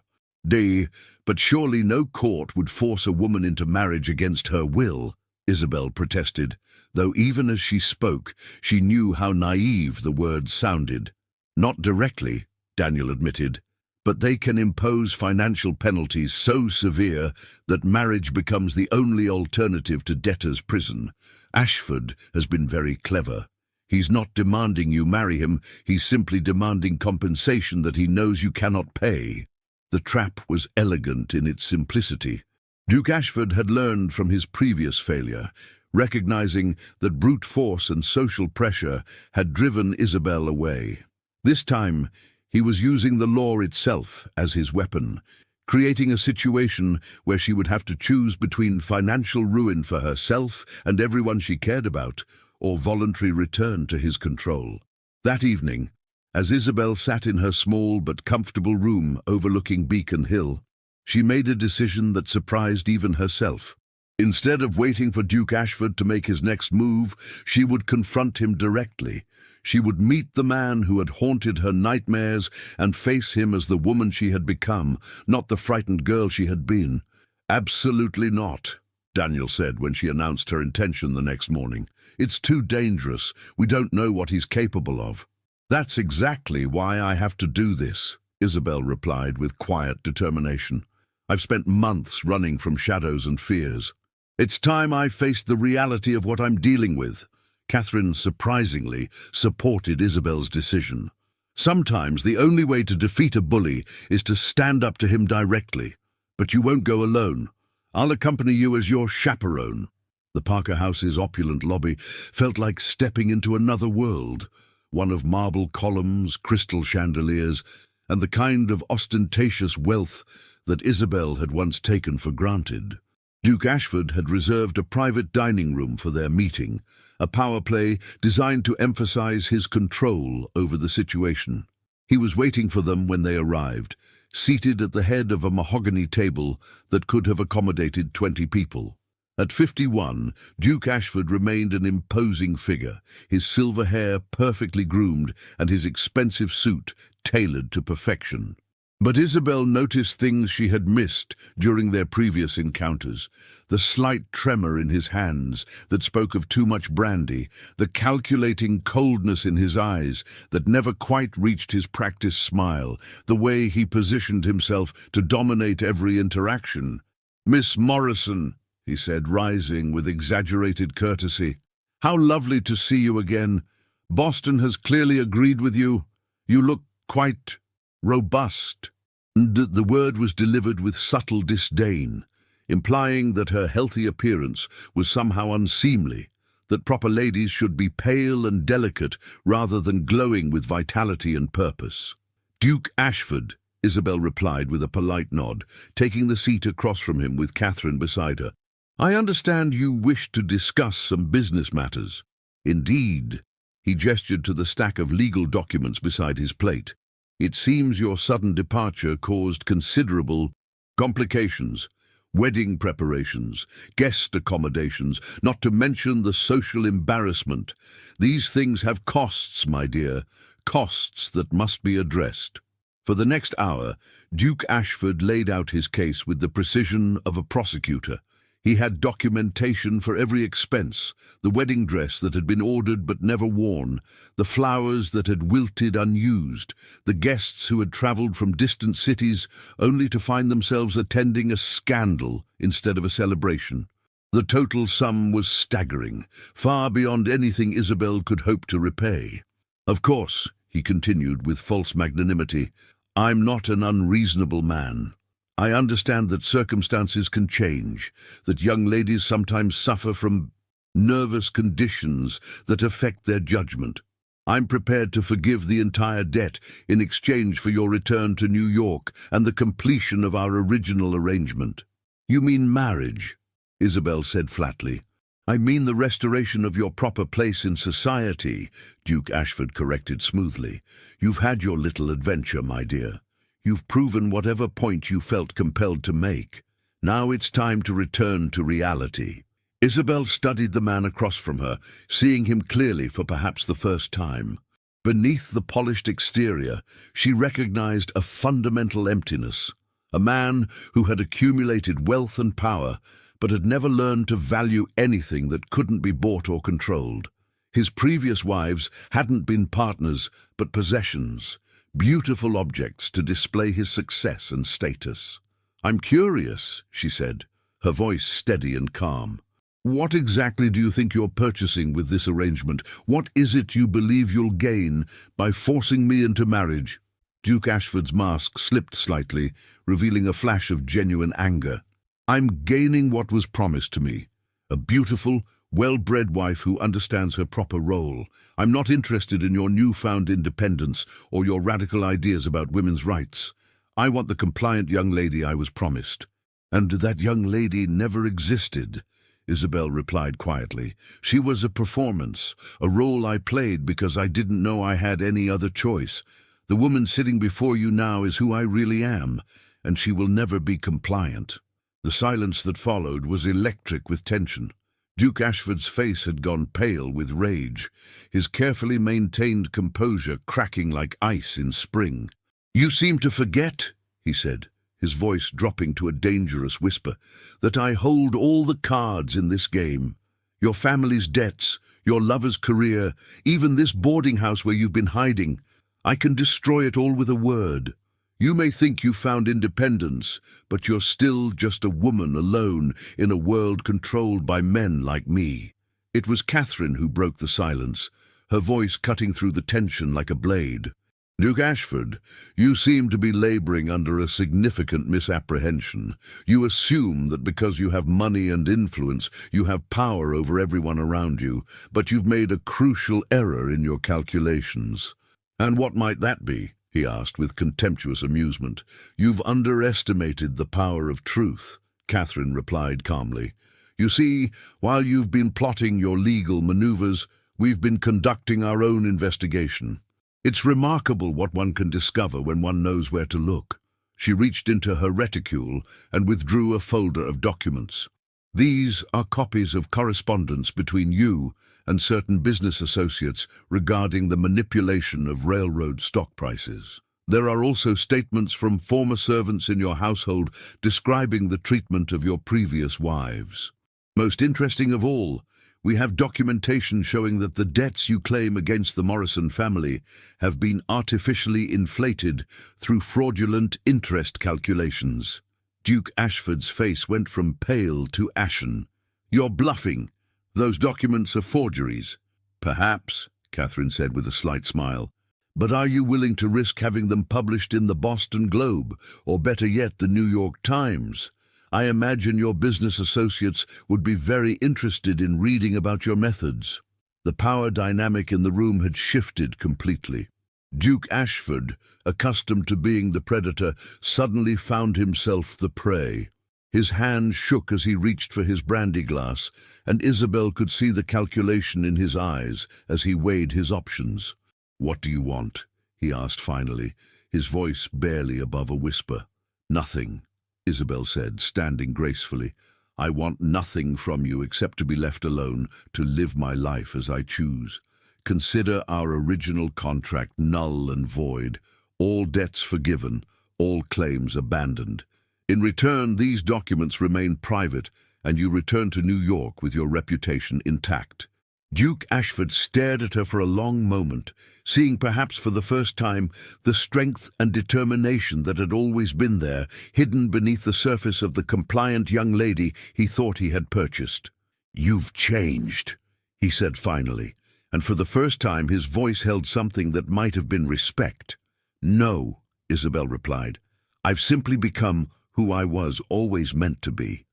But surely no court would force a woman into marriage against her will," Isabel protested, though even as she spoke, she knew how naive the words sounded. "Not directly," Daniel admitted, "but they can impose financial penalties so severe that marriage becomes the only alternative to debtor's prison. Ashford has been very clever. He's not demanding you marry him, he's simply demanding compensation that he knows you cannot pay." The trap was elegant in its simplicity. Duke Ashford had learned from his previous failure, recognizing that brute force and social pressure had driven Isabel away. This time, he was using the law itself as his weapon, creating a situation where she would have to choose between financial ruin for herself and everyone she cared about, or voluntary return to his control. That evening, as Isabel sat in her small but comfortable room overlooking Beacon Hill, she made a decision that surprised even herself. Instead of waiting for Duke Ashford to make his next move, she would confront him directly. She would meet the man who had haunted her nightmares and face him as the woman she had become, not the frightened girl she had been. "Absolutely not," Daniel said when she announced her intention the next morning. "It's too dangerous. We don't know what he's capable of." "That's exactly why I have to do this," Isabel replied with quiet determination. "I've spent months running from shadows and fears. It's time I faced the reality of what I'm dealing with." Catherine surprisingly supported Isabel's decision. "Sometimes the only way to defeat a bully is to stand up to him directly. But you won't go alone. I'll accompany you as your chaperone." The Parker House's opulent lobby felt like stepping into another world, one of marble columns, crystal chandeliers, and the kind of ostentatious wealth that Isabel had once taken for granted. Duke Ashford had reserved a private dining room for their meeting, a power play designed to emphasize his control over the situation. He was waiting for them when they arrived, seated at the head of a mahogany table that could have accommodated 20 people. At 51, Duke Ashford remained an imposing figure, his silver hair perfectly groomed and his expensive suit tailored to perfection. But Isabel noticed things she had missed during their previous encounters. The slight tremor in his hands that spoke of too much brandy, the calculating coldness in his eyes that never quite reached his practiced smile, the way he positioned himself to dominate every interaction. "Miss Morrison," he said, rising with exaggerated courtesy, "how lovely to see you again. Boston has clearly agreed with you. You look quite robust." The word was delivered with subtle disdain, implying that her healthy appearance was somehow unseemly, that proper ladies should be pale and delicate rather than glowing with vitality and purpose. "Duke Ashford," Isabel replied with a polite nod, taking the seat across from him with Catherine beside her. "I understand you wish to discuss some business matters." "Indeed." He gestured to the stack of legal documents beside his plate. "It seems your sudden departure caused considerable complications. Wedding preparations, guest accommodations, not to mention the social embarrassment. These things have costs, my dear, costs that must be addressed." For the next hour, Duke Ashford laid out his case with the precision of a prosecutor. He had documentation for every expense: the wedding dress that had been ordered but never worn, the flowers that had wilted unused, the guests who had traveled from distant cities only to find themselves attending a scandal instead of a celebration. The total sum was staggering, far beyond anything Isabel could hope to repay. "Of course," he continued with false magnanimity, "I'm not an unreasonable man. I understand that circumstances can change, that young ladies sometimes suffer from nervous conditions that affect their judgment. I'm prepared to forgive the entire debt in exchange for your return to New York and the completion of our original arrangement." "You mean marriage?" Isabel said flatly. "I mean the restoration of your proper place in society," Duke Ashford corrected smoothly. "You've had your little adventure, my dear. You've proven whatever point you felt compelled to make. Now it's time to return to reality." Isabel studied the man across from her, seeing him clearly for perhaps the first time. Beneath the polished exterior, she recognized a fundamental emptiness. A man who had accumulated wealth and power, but had never learned to value anything that couldn't be bought or controlled. His previous wives hadn't been partners, but possessions. Beautiful objects to display his success and status. "I'm curious," she said, her voice steady and calm. "What exactly do you think you're purchasing with this arrangement? What is it you believe you'll gain by forcing me into marriage?" Duke Ashford's mask slipped slightly, revealing a flash of genuine anger. "I'm gaining what was promised to me. A beautiful, well-bred wife who understands her proper role. I'm not interested in your newfound independence or your radical ideas about women's rights. I want the compliant young lady I was promised." "And that young lady never existed," Isabel replied quietly. "She was a performance, a role I played because I didn't know I had any other choice. The woman sitting before you now is who I really am, and she will never be compliant." The silence that followed was electric with tension. Duke Ashford's face had gone pale with rage, his carefully maintained composure cracking like ice in spring. "You seem to forget," he said, his voice dropping to a dangerous whisper, "that I hold all the cards in this game. Your family's debts, your lover's career, even this boarding house where you've been hiding. I can destroy it all with a word. You may think you found independence, but you're still just a woman alone in a world controlled by men like me." It was Catherine who broke the silence, her voice cutting through the tension like a blade. "Duke Ashford, you seem to be laboring under a significant misapprehension. You assume that because you have money and influence, you have power over everyone around you, but you've made a crucial error in your calculations." "And what might that be?" he asked with contemptuous amusement. "You've underestimated the power of truth," Catherine replied calmly. "You see, while you've been plotting your legal maneuvers, we've been conducting our own investigation. It's remarkable what one can discover when one knows where to look. She reached into her reticule and withdrew a folder of documents. These are copies of correspondence between you and certain business associates regarding the manipulation of railroad stock prices. There are also statements from former servants in your household describing the treatment of your previous wives. Most interesting of all, we have documentation showing that the debts you claim against the Morrison family have been artificially inflated through fraudulent interest calculations. Duke Ashford's face went from pale to ashen. You're bluffing. Those documents are forgeries. Perhaps, Catherine said with a slight smile. But are you willing to risk having them published in the Boston Globe, or better yet, the New York Times? I imagine your business associates would be very interested in reading about your methods. The power dynamic in the room had shifted completely. Duke Ashford, accustomed to being the predator, suddenly found himself the prey. His hand shook as he reached for his brandy glass, and Isabel could see the calculation in his eyes as he weighed his options. "What do you want?" he asked finally, his voice barely above a whisper. "Nothing," Isabel said, standing gracefully. "I want nothing from you except to be left alone to live my life as I choose. Consider our original contract null and void, all debts forgiven, all claims abandoned. In return, these documents remain private, and you return to New York with your reputation intact." Duke Ashford stared at her for a long moment, seeing perhaps for the first time the strength and determination that had always been there, hidden beneath the surface of the compliant young lady he thought he had purchased. "You've changed," he said finally, and for the first time his voice held something that might have been respect. "No," Isabel replied. "I've simply become who I was always meant to be."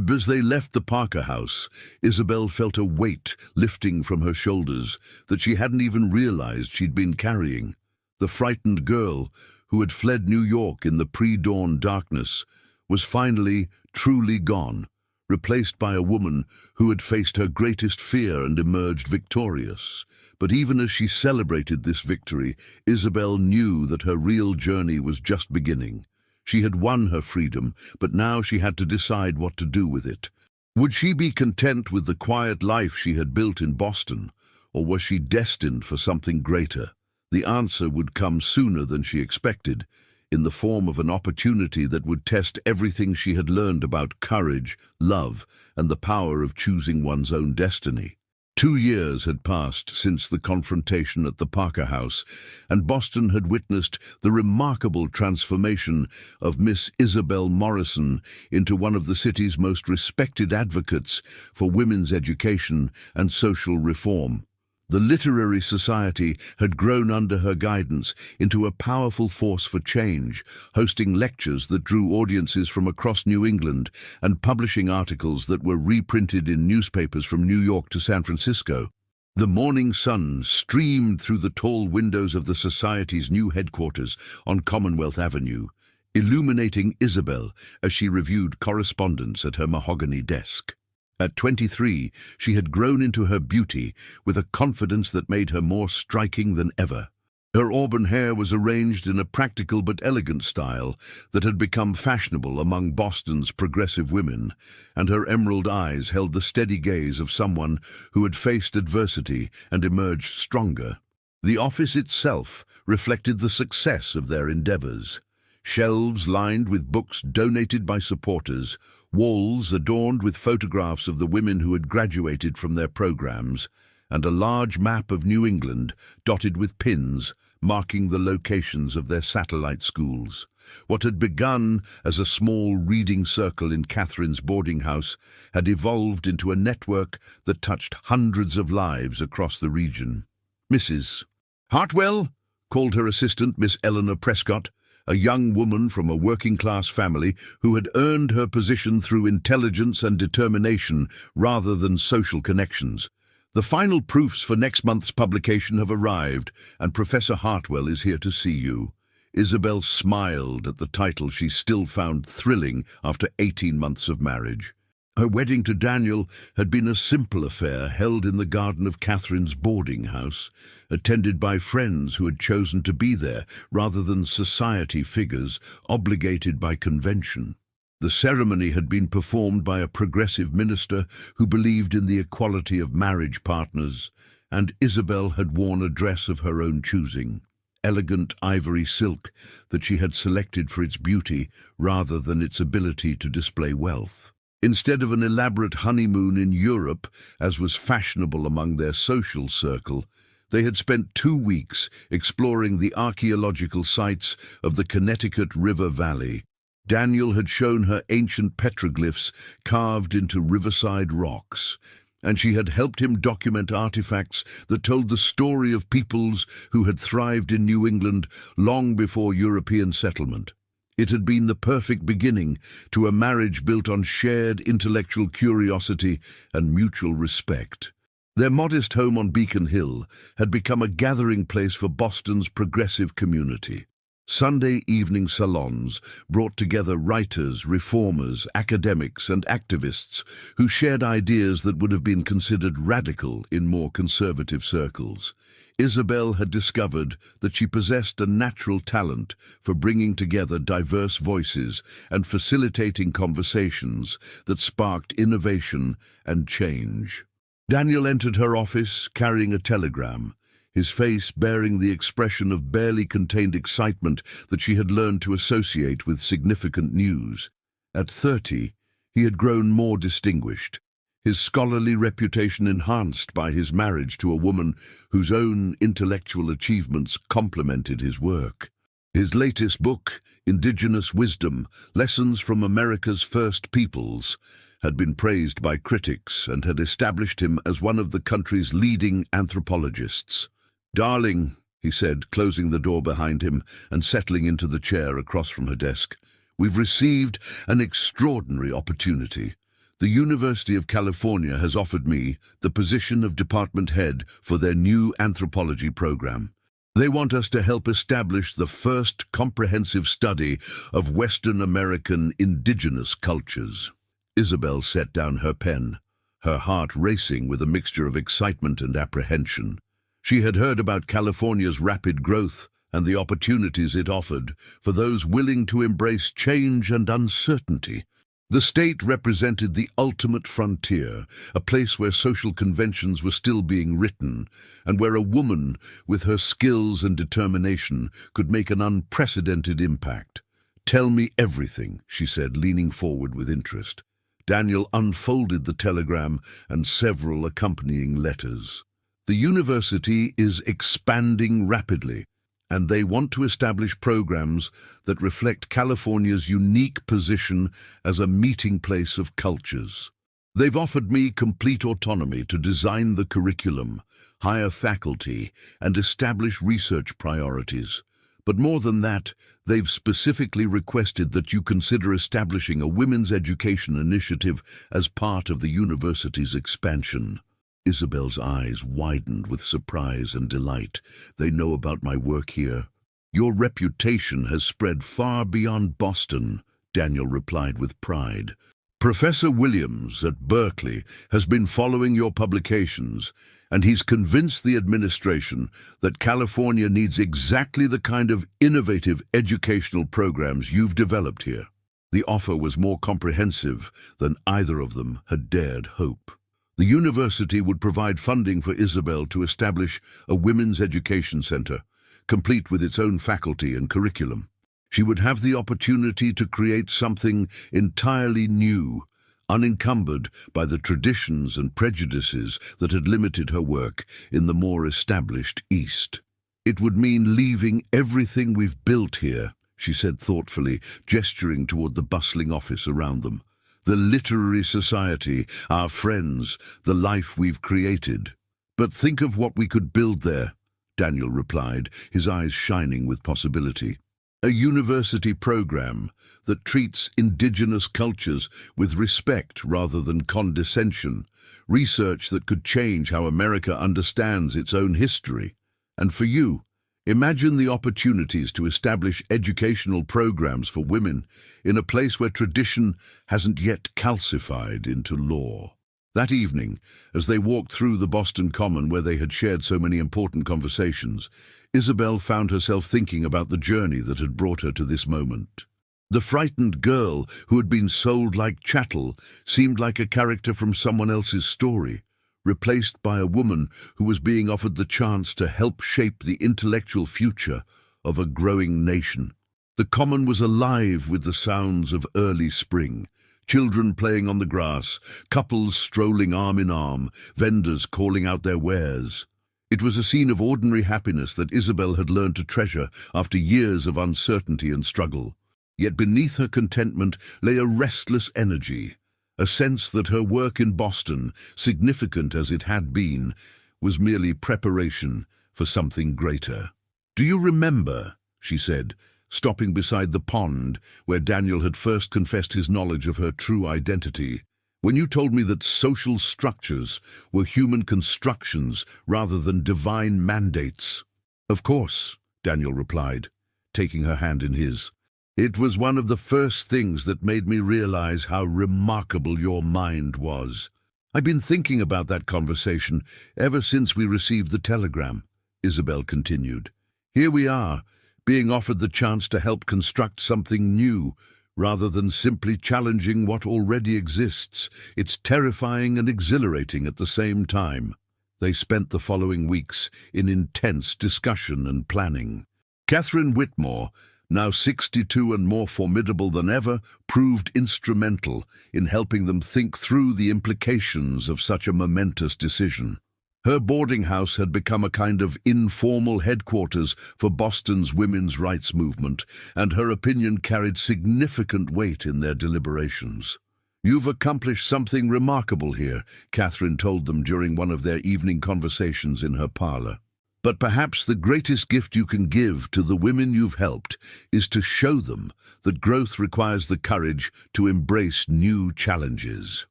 As they left the Parker house, Isabel felt a weight lifting from her shoulders that she hadn't even realized she'd been carrying. The frightened girl, who had fled New York in the pre-dawn darkness, was finally truly gone, replaced by a woman who had faced her greatest fear and emerged victorious. But even as she celebrated this victory, Isabel knew that her real journey was just beginning. She had won her freedom, but now she had to decide what to do with it. Would she be content with the quiet life she had built in Boston, or was she destined for something greater? The answer would come sooner than she expected, in the form of an opportunity that would test everything she had learned about courage, love, and the power of choosing one's own destiny. 2 years had passed since the confrontation at the Parker House, and Boston had witnessed the remarkable transformation of Miss Isabel Morrison into one of the city's most respected advocates for women's education and social reform. The literary society had grown under her guidance into a powerful force for change, hosting lectures that drew audiences from across New England and publishing articles that were reprinted in newspapers from New York to San Francisco. The morning sun streamed through the tall windows of the society's new headquarters on Commonwealth Avenue, illuminating Isabel as she reviewed correspondence at her mahogany desk. At 23, she had grown into her beauty with a confidence that made her more striking than ever. Her auburn hair was arranged in a practical but elegant style that had become fashionable among Boston's progressive women, and her emerald eyes held the steady gaze of someone who had faced adversity and emerged stronger. The office itself reflected the success of their endeavors. Shelves lined with books donated by supporters, walls adorned with photographs of the women who had graduated from their programs, and a large map of New England dotted with pins marking the locations of their satellite schools. What had begun as a small reading circle in Catherine's boarding house had evolved into a network that touched hundreds of lives across the region. "Mrs. Hartwell," called her assistant, Miss Eleanor Prescott, a young woman from a working-class family who had earned her position through intelligence and determination rather than social connections. "The final proofs for next month's publication have arrived, and Professor Hartwell is here to see you." Isabel smiled at the title she still found thrilling after 18 months of marriage. Her wedding to Daniel had been a simple affair held in the garden of Catherine's boarding house, attended by friends who had chosen to be there rather than society figures obligated by convention. The ceremony had been performed by a progressive minister who believed in the equality of marriage partners, and Isabel had worn a dress of her own choosing, elegant ivory silk that she had selected for its beauty rather than its ability to display wealth. Instead of an elaborate honeymoon in Europe, as was fashionable among their social circle, they had spent 2 weeks exploring the archaeological sites of the Connecticut River Valley. Daniel had shown her ancient petroglyphs carved into riverside rocks, and she had helped him document artifacts that told the story of peoples who had thrived in New England long before European settlement. It had been the perfect beginning to a marriage built on shared intellectual curiosity and mutual respect. Their modest home on Beacon Hill had become a gathering place for Boston's progressive community. Sunday evening salons brought together writers, reformers, academics, and activists who shared ideas that would have been considered radical in more conservative circles. Isabel had discovered that she possessed a natural talent for bringing together diverse voices and facilitating conversations that sparked innovation and change. Daniel entered her office carrying a telegram, his face bearing the expression of barely contained excitement that she had learned to associate with significant news. At 30, he had grown more distinguished, his scholarly reputation enhanced by his marriage to a woman whose own intellectual achievements complemented his work. His latest book, Indigenous Wisdom: Lessons from America's First Peoples, had been praised by critics and had established him as one of the country's leading anthropologists. "Darling," he said, closing the door behind him and settling into the chair across from her desk, "we've received an extraordinary opportunity. The University of California has offered me the position of department head for their new anthropology program. They want us to help establish the first comprehensive study of Western American indigenous cultures." Isabel set down her pen, her heart racing with a mixture of excitement and apprehension. She had heard about California's rapid growth and the opportunities it offered for those willing to embrace change and uncertainty. The state represented the ultimate frontier, a place where social conventions were still being written, and where a woman, with her skills and determination, could make an unprecedented impact. "Tell me everything," she said, leaning forward with interest. Daniel unfolded the telegram and several accompanying letters. "The university is expanding rapidly, and they want to establish programs that reflect California's unique position as a meeting place of cultures. They've offered me complete autonomy to design the curriculum, hire faculty, and establish research priorities. But more than that, they've specifically requested that you consider establishing a women's education initiative as part of the university's expansion." Isabel's eyes widened with surprise and delight. "They know about my work here." "Your reputation has spread far beyond Boston," Daniel replied with pride. "Professor Williams at Berkeley has been following your publications, and he's convinced the administration that California needs exactly the kind of innovative educational programs you've developed here." The offer was more comprehensive than either of them had dared hope. The university would provide funding for Isabel to establish a women's education center, complete with its own faculty and curriculum. She would have the opportunity to create something entirely new, unencumbered by the traditions and prejudices that had limited her work in the more established East. "It would mean leaving everything we've built here," she said thoughtfully, gesturing toward the bustling office around them. "The literary society, our friends, the life we've created." "But think of what we could build there," Daniel replied, his eyes shining with possibility. "A university program that treats indigenous cultures with respect rather than condescension, research that could change how America understands its own history. And for you, Imagine the opportunities to establish educational programs for women in a place where tradition hasn't yet calcified into law. That evening, as they walked through the Boston Common where they had shared so many important conversations, Isabel found herself thinking about the journey that had brought her to this moment. The frightened girl who had been sold like chattel seemed like a character from someone else's story, replaced by a woman who was being offered the chance to help shape the intellectual future of a growing nation. The Common was alive with the sounds of early spring. Children playing on the grass, couples strolling arm in arm, vendors calling out their wares. It was a scene of ordinary happiness that Isabel had learned to treasure after years of uncertainty and struggle. Yet beneath her contentment lay a restless energy, a sense that her work in Boston, significant as it had been, was merely preparation for something greater. "Do you remember," she said, stopping beside the pond where Daniel had first confessed his knowledge of her true identity, "when you told me that social structures were human constructions rather than divine mandates?" "Of course," Daniel replied, taking her hand in his. "It was one of the first things that made me realize how remarkable your mind was. I've been thinking about that conversation ever since we received the telegram," Isabel continued. "Here we are, being offered the chance to help construct something new, rather than simply challenging what already exists. It's terrifying and exhilarating at the same time." They spent the following weeks in intense discussion and planning. Catherine Whitmore, now 62 and more formidable than ever, proved instrumental in helping them think through the implications of such a momentous decision. Her boarding house had become a kind of informal headquarters for Boston's women's rights movement, and her opinion carried significant weight in their deliberations. "You've accomplished something remarkable here," Catherine told them during one of their evening conversations in her parlor. "But perhaps the greatest gift you can give to the women you've helped is to show them that growth requires the courage to embrace new challenges."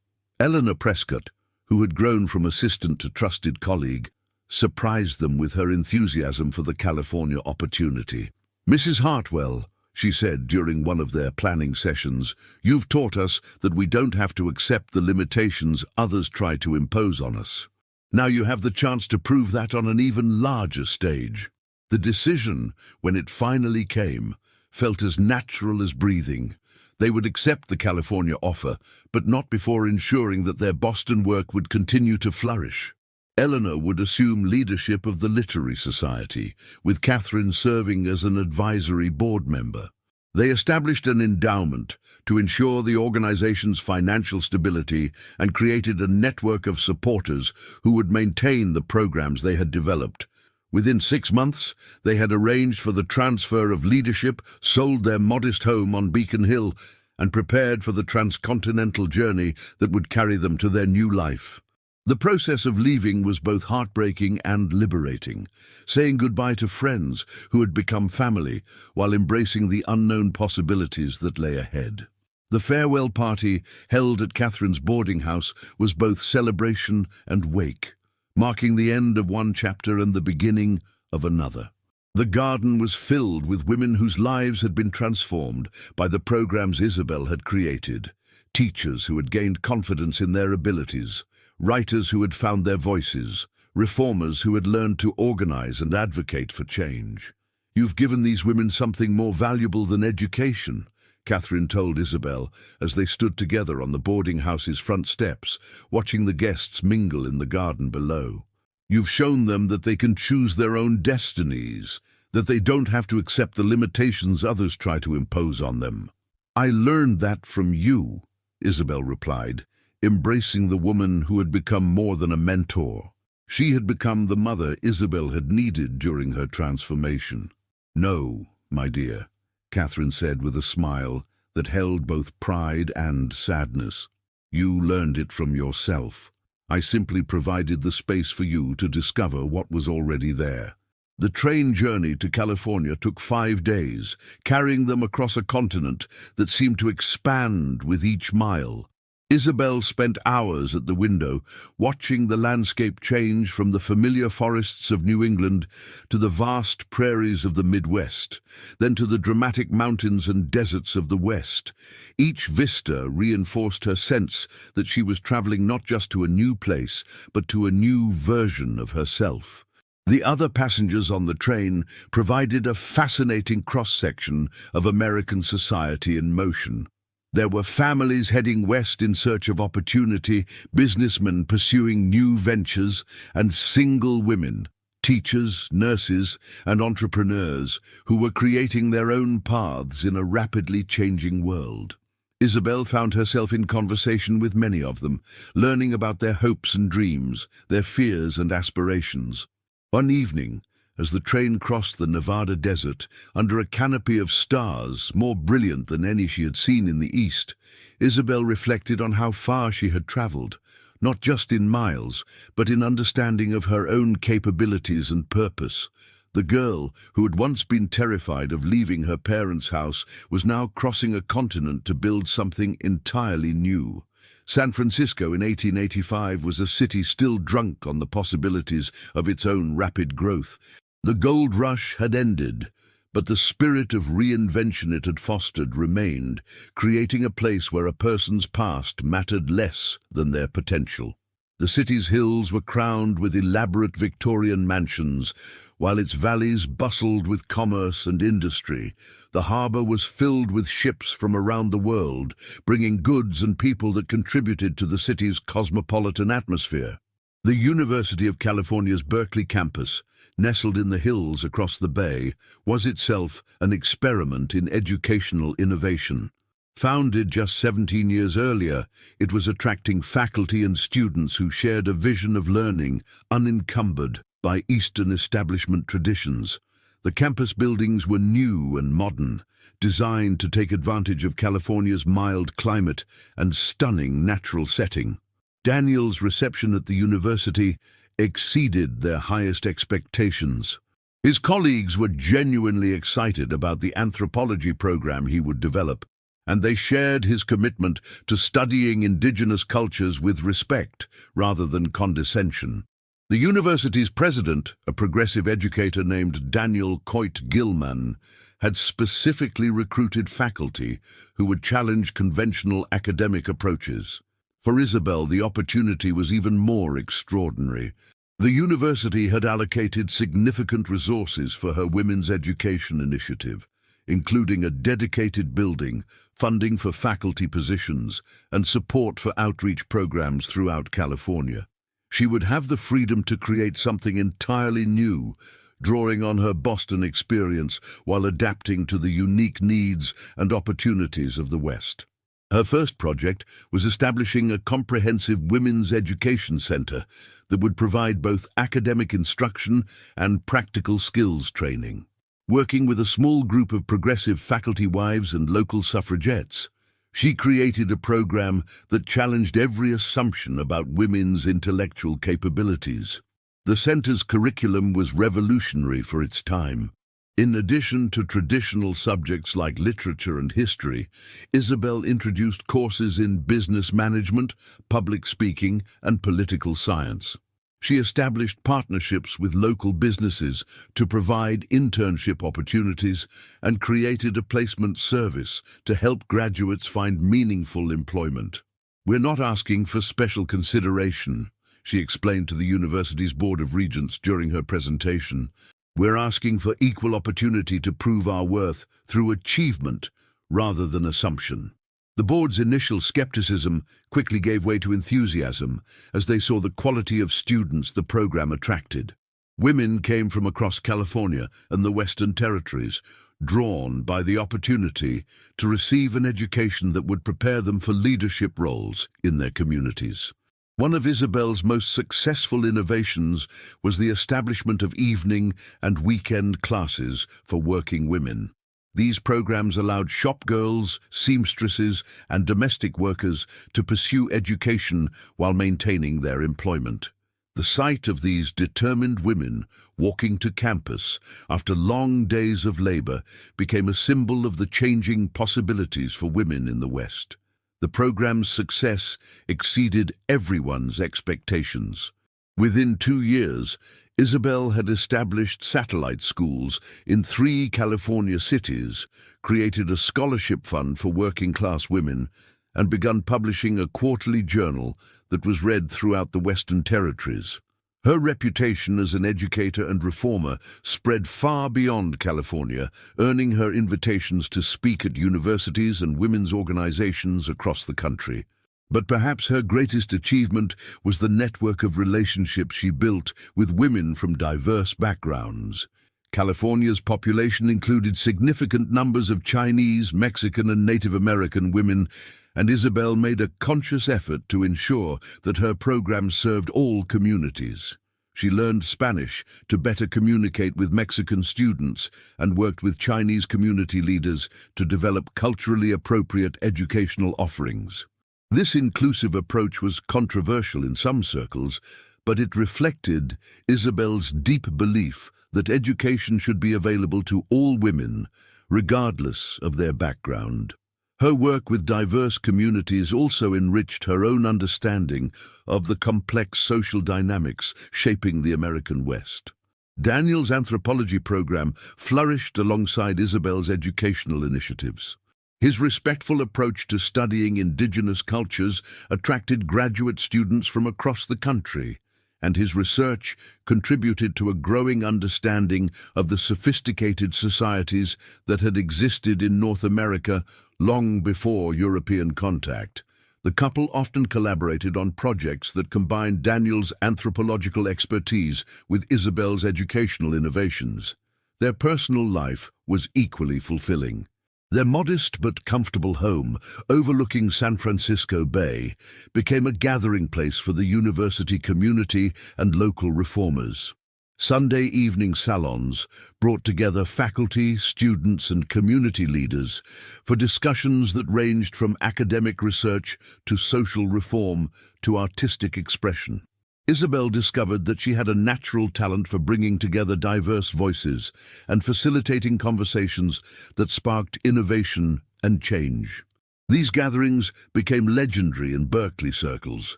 Eleanor Prescott, who had grown from assistant to trusted colleague, surprised them with her enthusiasm for the California opportunity. "Mrs. Hartwell," she said during one of their planning sessions, "you've taught us that we don't have to accept the limitations others try to impose on us. Now you have the chance to prove that on an even larger stage." The decision, when it finally came, felt as natural as breathing. They would accept the California offer, but not before ensuring that their Boston work would continue to flourish. Eleanor would assume leadership of the Literary Society, with Catherine serving as an advisory board member. They established an endowment to ensure the organization's financial stability and created a network of supporters who would maintain the programs they had developed. Within 6 months, they had arranged for the transfer of leadership, sold their modest home on Beacon Hill, and prepared for the transcontinental journey that would carry them to their new life. The process of leaving was both heartbreaking and liberating, saying goodbye to friends who had become family while embracing the unknown possibilities that lay ahead. The farewell party, held at Catherine's boarding house, was both celebration and wake, marking the end of one chapter and the beginning of another. The garden was filled with women whose lives had been transformed by the programs Isabel had created, teachers who had gained confidence in their abilities, writers who had found their voices, reformers who had learned to organize and advocate for change. "You've given these women something more valuable than education," Catherine told Isabel as they stood together on the boarding house's front steps, watching the guests mingle in the garden below. "You've shown them that they can choose their own destinies, that they don't have to accept the limitations others try to impose on them." "I learned that from you," Isabel replied, embracing the woman who had become more than a mentor. She had become the mother Isabel had needed during her transformation. "No, my dear," Catherine said with a smile that held both pride and sadness. "You learned it from yourself. I simply provided the space for you to discover what was already there." The train journey to California took 5 days, carrying them across a continent that seemed to expand with each mile. Isabel spent hours at the window, watching the landscape change from the familiar forests of New England to the vast prairies of the Midwest, then to the dramatic mountains and deserts of the West. Each vista reinforced her sense that she was traveling not just to a new place, but to a new version of herself. The other passengers on the train provided a fascinating cross-section of American society in motion. There were families heading west in search of opportunity, businessmen pursuing new ventures, and single women, teachers, nurses, and entrepreneurs who were creating their own paths in a rapidly changing world. Isabel found herself in conversation with many of them, learning about their hopes and dreams, their fears and aspirations. One evening, as the train crossed the Nevada desert, under a canopy of stars more brilliant than any she had seen in the East, Isabel reflected on how far she had traveled, not just in miles, but in understanding of her own capabilities and purpose. The girl, who had once been terrified of leaving her parents' house, was now crossing a continent to build something entirely new. San Francisco in 1885 was a city still drunk on the possibilities of its own rapid growth. The gold rush had ended, but the spirit of reinvention it had fostered remained, creating a place where a person's past mattered less than their potential. The city's hills were crowned with elaborate Victorian mansions, while its valleys bustled with commerce and industry. The harbor was filled with ships from around the world, bringing goods and people that contributed to the city's cosmopolitan atmosphere. The University of California's Berkeley campus, nestled in the hills across the bay, was itself an experiment in educational innovation. Founded just 17 years earlier, it was attracting faculty and students who shared a vision of learning unencumbered by Eastern establishment traditions. The campus buildings were new and modern, designed to take advantage of California's mild climate and stunning natural setting. Daniel's reception at the university exceeded their highest expectations. His colleagues were genuinely excited about the anthropology program he would develop, and they shared his commitment to studying indigenous cultures with respect rather than condescension. The university's president, a progressive educator named Daniel Coit Gilman, had specifically recruited faculty who would challenge conventional academic approaches. For Isabel, the opportunity was even more extraordinary. The university had allocated significant resources for her women's education initiative, including a dedicated building, funding for faculty positions, and support for outreach programs throughout California. She would have the freedom to create something entirely new, drawing on her Boston experience while adapting to the unique needs and opportunities of the West. Her first project was establishing a comprehensive women's education center that would provide both academic instruction and practical skills training. Working with a small group of progressive faculty wives and local suffragettes, she created a program that challenged every assumption about women's intellectual capabilities. The center's curriculum was revolutionary for its time. In addition to traditional subjects like literature and history, Isabel introduced courses in business management, public speaking, and political science. She established partnerships with local businesses to provide internship opportunities and created a placement service to help graduates find meaningful employment. "We're not asking for special consideration," she explained to the university's Board of Regents during her presentation. "We're asking for equal opportunity to prove our worth through achievement rather than assumption." The board's initial skepticism quickly gave way to enthusiasm as they saw the quality of students the program attracted. Women came from across California and the Western Territories, drawn by the opportunity to receive an education that would prepare them for leadership roles in their communities. One of Isabel's most successful innovations was the establishment of evening and weekend classes for working women. These programs allowed shop girls, seamstresses, and domestic workers to pursue education while maintaining their employment. The sight of these determined women walking to campus after long days of labor became a symbol of the changing possibilities for women in the West. The program's success exceeded everyone's expectations. Within 2 years, Isabel had established satellite schools in 3 California cities, created a scholarship fund for working-class women, and begun publishing a quarterly journal that was read throughout the Western Territories. Her reputation as an educator and reformer spread far beyond California, earning her invitations to speak at universities and women's organizations across the country. But perhaps her greatest achievement was the network of relationships she built with women from diverse backgrounds. California's population included significant numbers of Chinese, Mexican, and Native American women, and Isabel made a conscious effort to ensure that her program served all communities. She learned Spanish to better communicate with Mexican students and worked with Chinese community leaders to develop culturally appropriate educational offerings. This inclusive approach was controversial in some circles, but it reflected Isabel's deep belief that education should be available to all women, regardless of their background. Her work with diverse communities also enriched her own understanding of the complex social dynamics shaping the American West. Daniel's anthropology program flourished alongside Isabel's educational initiatives. His respectful approach to studying indigenous cultures attracted graduate students from across the country, and his research contributed to a growing understanding of the sophisticated societies that had existed in North America long before European contact. The couple often collaborated on projects that combined Daniel's anthropological expertise with Isabel's educational innovations. Their personal life was equally fulfilling. Their modest but comfortable home, overlooking San Francisco Bay, became a gathering place for the university community and local reformers. Sunday evening salons brought together faculty, students, and community leaders for discussions that ranged from academic research to social reform to artistic expression. Isabel discovered that she had a natural talent for bringing together diverse voices and facilitating conversations that sparked innovation and change. These gatherings became legendary in Berkeley circles,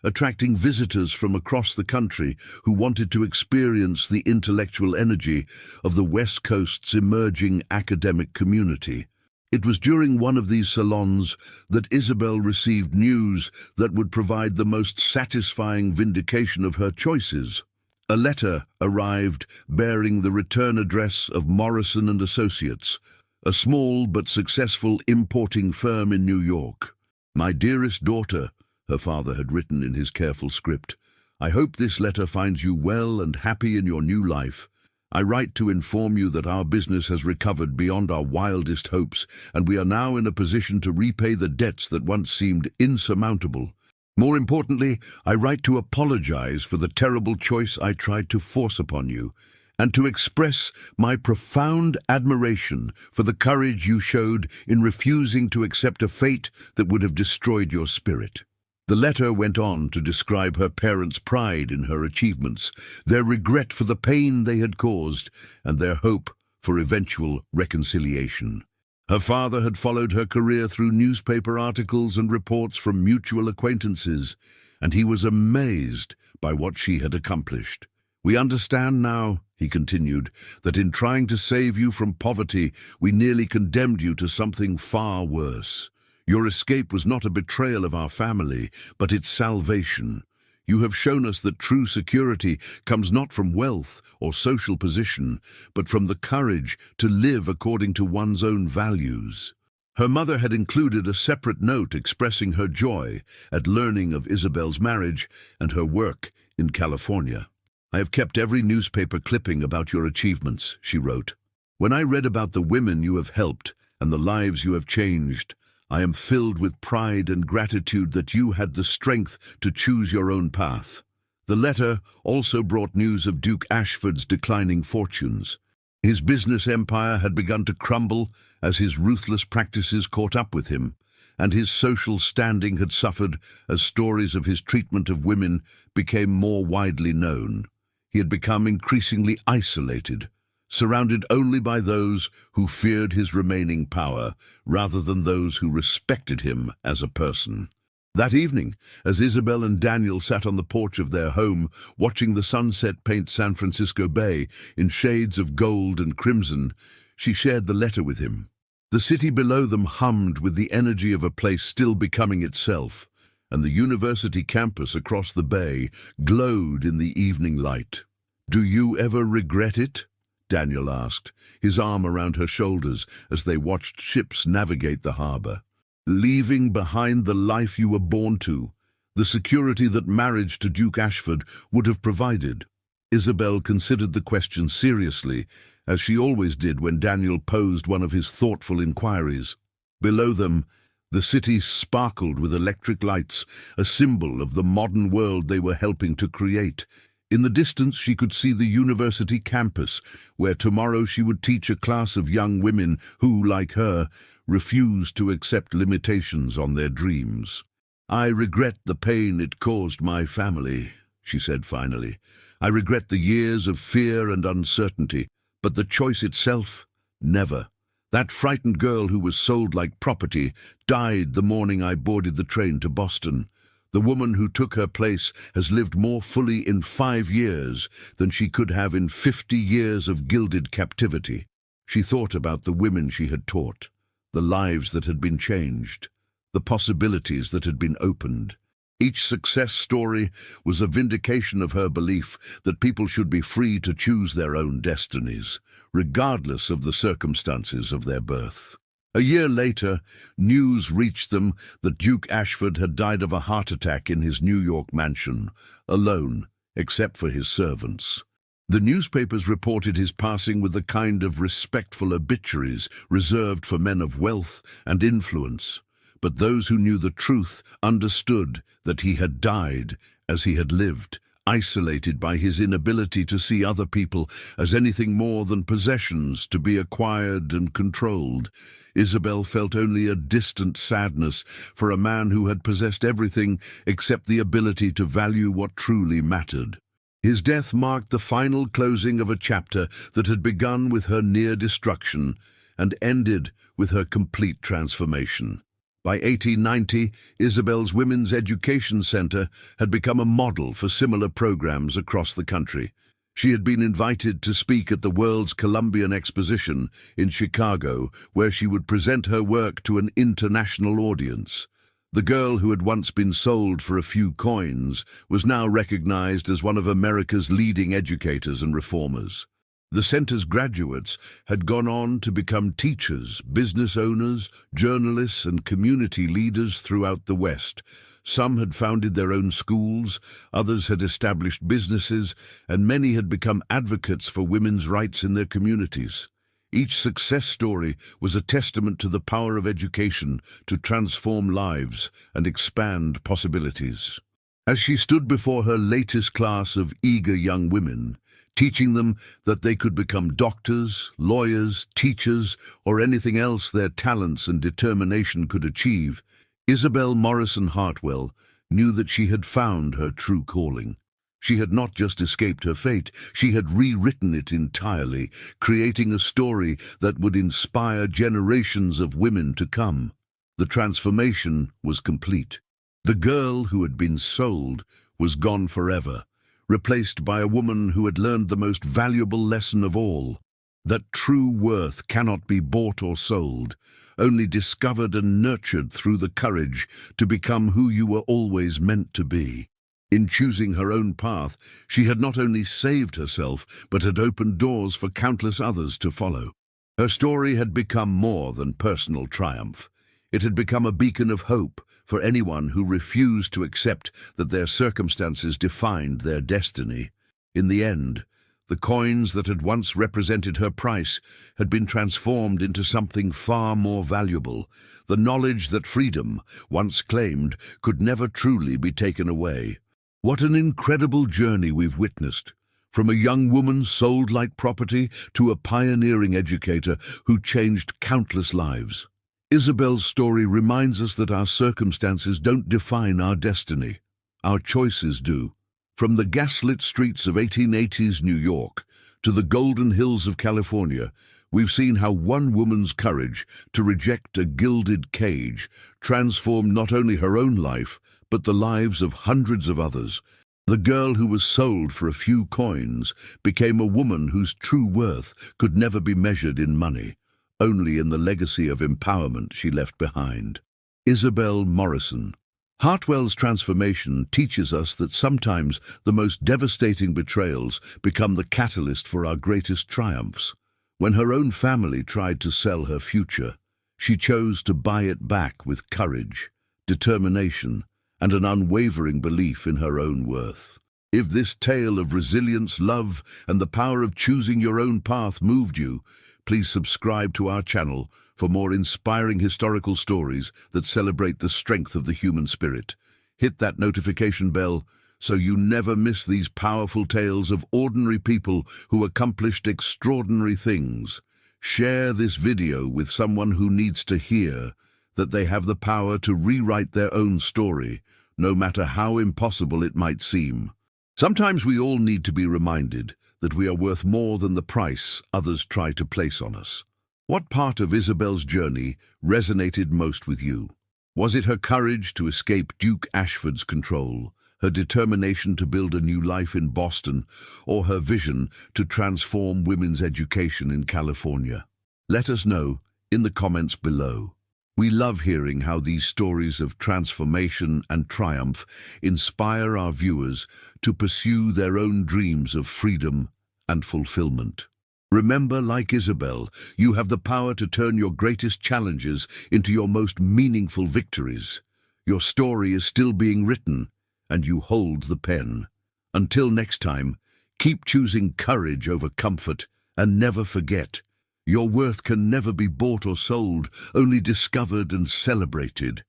attracting visitors from across the country who wanted to experience the intellectual energy of the West Coast's emerging academic community. It was during one of these salons that Isabel received news that would provide the most satisfying vindication of her choices. A letter arrived bearing the return address of Morrison & Associates, a small but successful importing firm in New York. "My dearest daughter," her father had written in his careful script, "I hope this letter finds you well and happy in your new life. I write to inform you that our business has recovered beyond our wildest hopes, and we are now in a position to repay the debts that once seemed insurmountable. More importantly, I write to apologize for the terrible choice I tried to force upon you, and to express my profound admiration for the courage you showed in refusing to accept a fate that would have destroyed your spirit." The letter went on to describe her parents' pride in her achievements, their regret for the pain they had caused, and their hope for eventual reconciliation. Her father had followed her career through newspaper articles and reports from mutual acquaintances, and he was amazed by what she had accomplished. "We understand now," he continued, "that in trying to save you from poverty, we nearly condemned you to something far worse. Your escape was not a betrayal of our family, but its salvation. You have shown us that true security comes not from wealth or social position, but from the courage to live according to one's own values." Her mother had included a separate note expressing her joy at learning of Isabel's marriage and her work in California. "I have kept every newspaper clipping about your achievements," she wrote. "When I read about the women you have helped and the lives you have changed, I am filled with pride and gratitude that you had the strength to choose your own path." The letter also brought news of Duke Ashford's declining fortunes. His business empire had begun to crumble as his ruthless practices caught up with him, and his social standing had suffered as stories of his treatment of women became more widely known. He had become increasingly isolated, surrounded only by those who feared his remaining power rather than those who respected him as a person. That evening, as Isabel and Daniel sat on the porch of their home, watching the sunset paint San Francisco Bay in shades of gold and crimson, she shared the letter with him. The city below them hummed with the energy of a place still becoming itself, and the university campus across the bay glowed in the evening light. "Do you ever regret it?" Daniel asked, his arm around her shoulders as they watched ships navigate the harbor. "Leaving behind the life you were born to, the security that marriage to Duke Ashford would have provided?" Isabel considered the question seriously, as she always did when Daniel posed one of his thoughtful inquiries. Below them, the city sparkled with electric lights, a symbol of the modern world they were helping to create. In the distance, she could see the university campus, where tomorrow she would teach a class of young women who, like her, refused to accept limitations on their dreams. "I regret the pain it caused my family," she said finally. "I regret the years of fear and uncertainty, but the choice itself, never. That frightened girl who was sold like property died the morning I boarded the train to Boston. The woman who took her place has lived more fully in 5 years than she could have in 50 years of gilded captivity." She thought about the women she had taught, the lives that had been changed, the possibilities that had been opened. Each success story was a vindication of her belief that people should be free to choose their own destinies, regardless of the circumstances of their birth. A year later, news reached them that Duke Ashford had died of a heart attack in his New York mansion, alone, except for his servants. The newspapers reported his passing with the kind of respectful obituaries reserved for men of wealth and influence. But those who knew the truth understood that he had died as he had lived, isolated by his inability to see other people as anything more than possessions to be acquired and controlled. Isabel felt only a distant sadness for a man who had possessed everything except the ability to value what truly mattered. His death marked the final closing of a chapter that had begun with her near destruction and ended with her complete transformation. By 1890, Isabel's Women's Education Center had become a model for similar programs across the country. She had been invited to speak at the World's Columbian Exposition in Chicago, where she would present her work to an international audience. The girl who had once been sold for a few coins was now recognized as one of America's leading educators and reformers. The center's graduates had gone on to become teachers, business owners, journalists, and community leaders throughout the West. Some had founded their own schools, others had established businesses, and many had become advocates for women's rights in their communities. Each success story was a testament to the power of education to transform lives and expand possibilities. As she stood before her latest class of eager young women, teaching them that they could become doctors, lawyers, teachers, or anything else their talents and determination could achieve, Isabel Morrison Hartwell knew that she had found her true calling. She had not just escaped her fate, she had rewritten it entirely, creating a story that would inspire generations of women to come. The transformation was complete. The girl who had been sold was gone forever, replaced by a woman who had learned the most valuable lesson of all, that true worth cannot be bought or sold, only discovered and nurtured through the courage to become who you were always meant to be. In choosing her own path, she had not only saved herself, but had opened doors for countless others to follow. Her story had become more than personal triumph. It had become a beacon of hope for anyone who refused to accept that their circumstances defined their destiny. In the end, the coins that had once represented her price had been transformed into something far more valuable, the knowledge that freedom, once claimed, could never truly be taken away. What an incredible journey we've witnessed, from a young woman sold like property to a pioneering educator who changed countless lives. Isabel's story reminds us that our circumstances don't define our destiny. Our choices do. From the gaslit streets of 1880s New York to the Golden Hills of California, we've seen how one woman's courage to reject a gilded cage transformed not only her own life, but the lives of hundreds of others. The girl who was sold for a few coins became a woman whose true worth could never be measured in money, only in the legacy of empowerment she left behind. Isabel Morrison. Hartwell's transformation teaches us that sometimes the most devastating betrayals become the catalyst for our greatest triumphs. When her own family tried to sell her future, she chose to buy it back with courage, determination, and an unwavering belief in her own worth. If this tale of resilience, love, and the power of choosing your own path moved you, please subscribe to our channel for more inspiring historical stories that celebrate the strength of the human spirit. Hit that notification bell so you never miss these powerful tales of ordinary people who accomplished extraordinary things. Share this video with someone who needs to hear that they have the power to rewrite their own story, no matter how impossible it might seem. Sometimes we all need to be reminded that we are worth more than the price others try to place on us. What part of Isabel's journey resonated most with you? Was it her courage to escape Duke Ashford's control, her determination to build a new life in Boston, or her vision to transform women's education in California? Let us know in the comments below. We love hearing how these stories of transformation and triumph inspire our viewers to pursue their own dreams of freedom and fulfillment. Remember, like Isabel, you have the power to turn your greatest challenges into your most meaningful victories. Your story is still being written, and you hold the pen. Until next time, keep choosing courage over comfort, and never forget, your worth can never be bought or sold, only discovered and celebrated.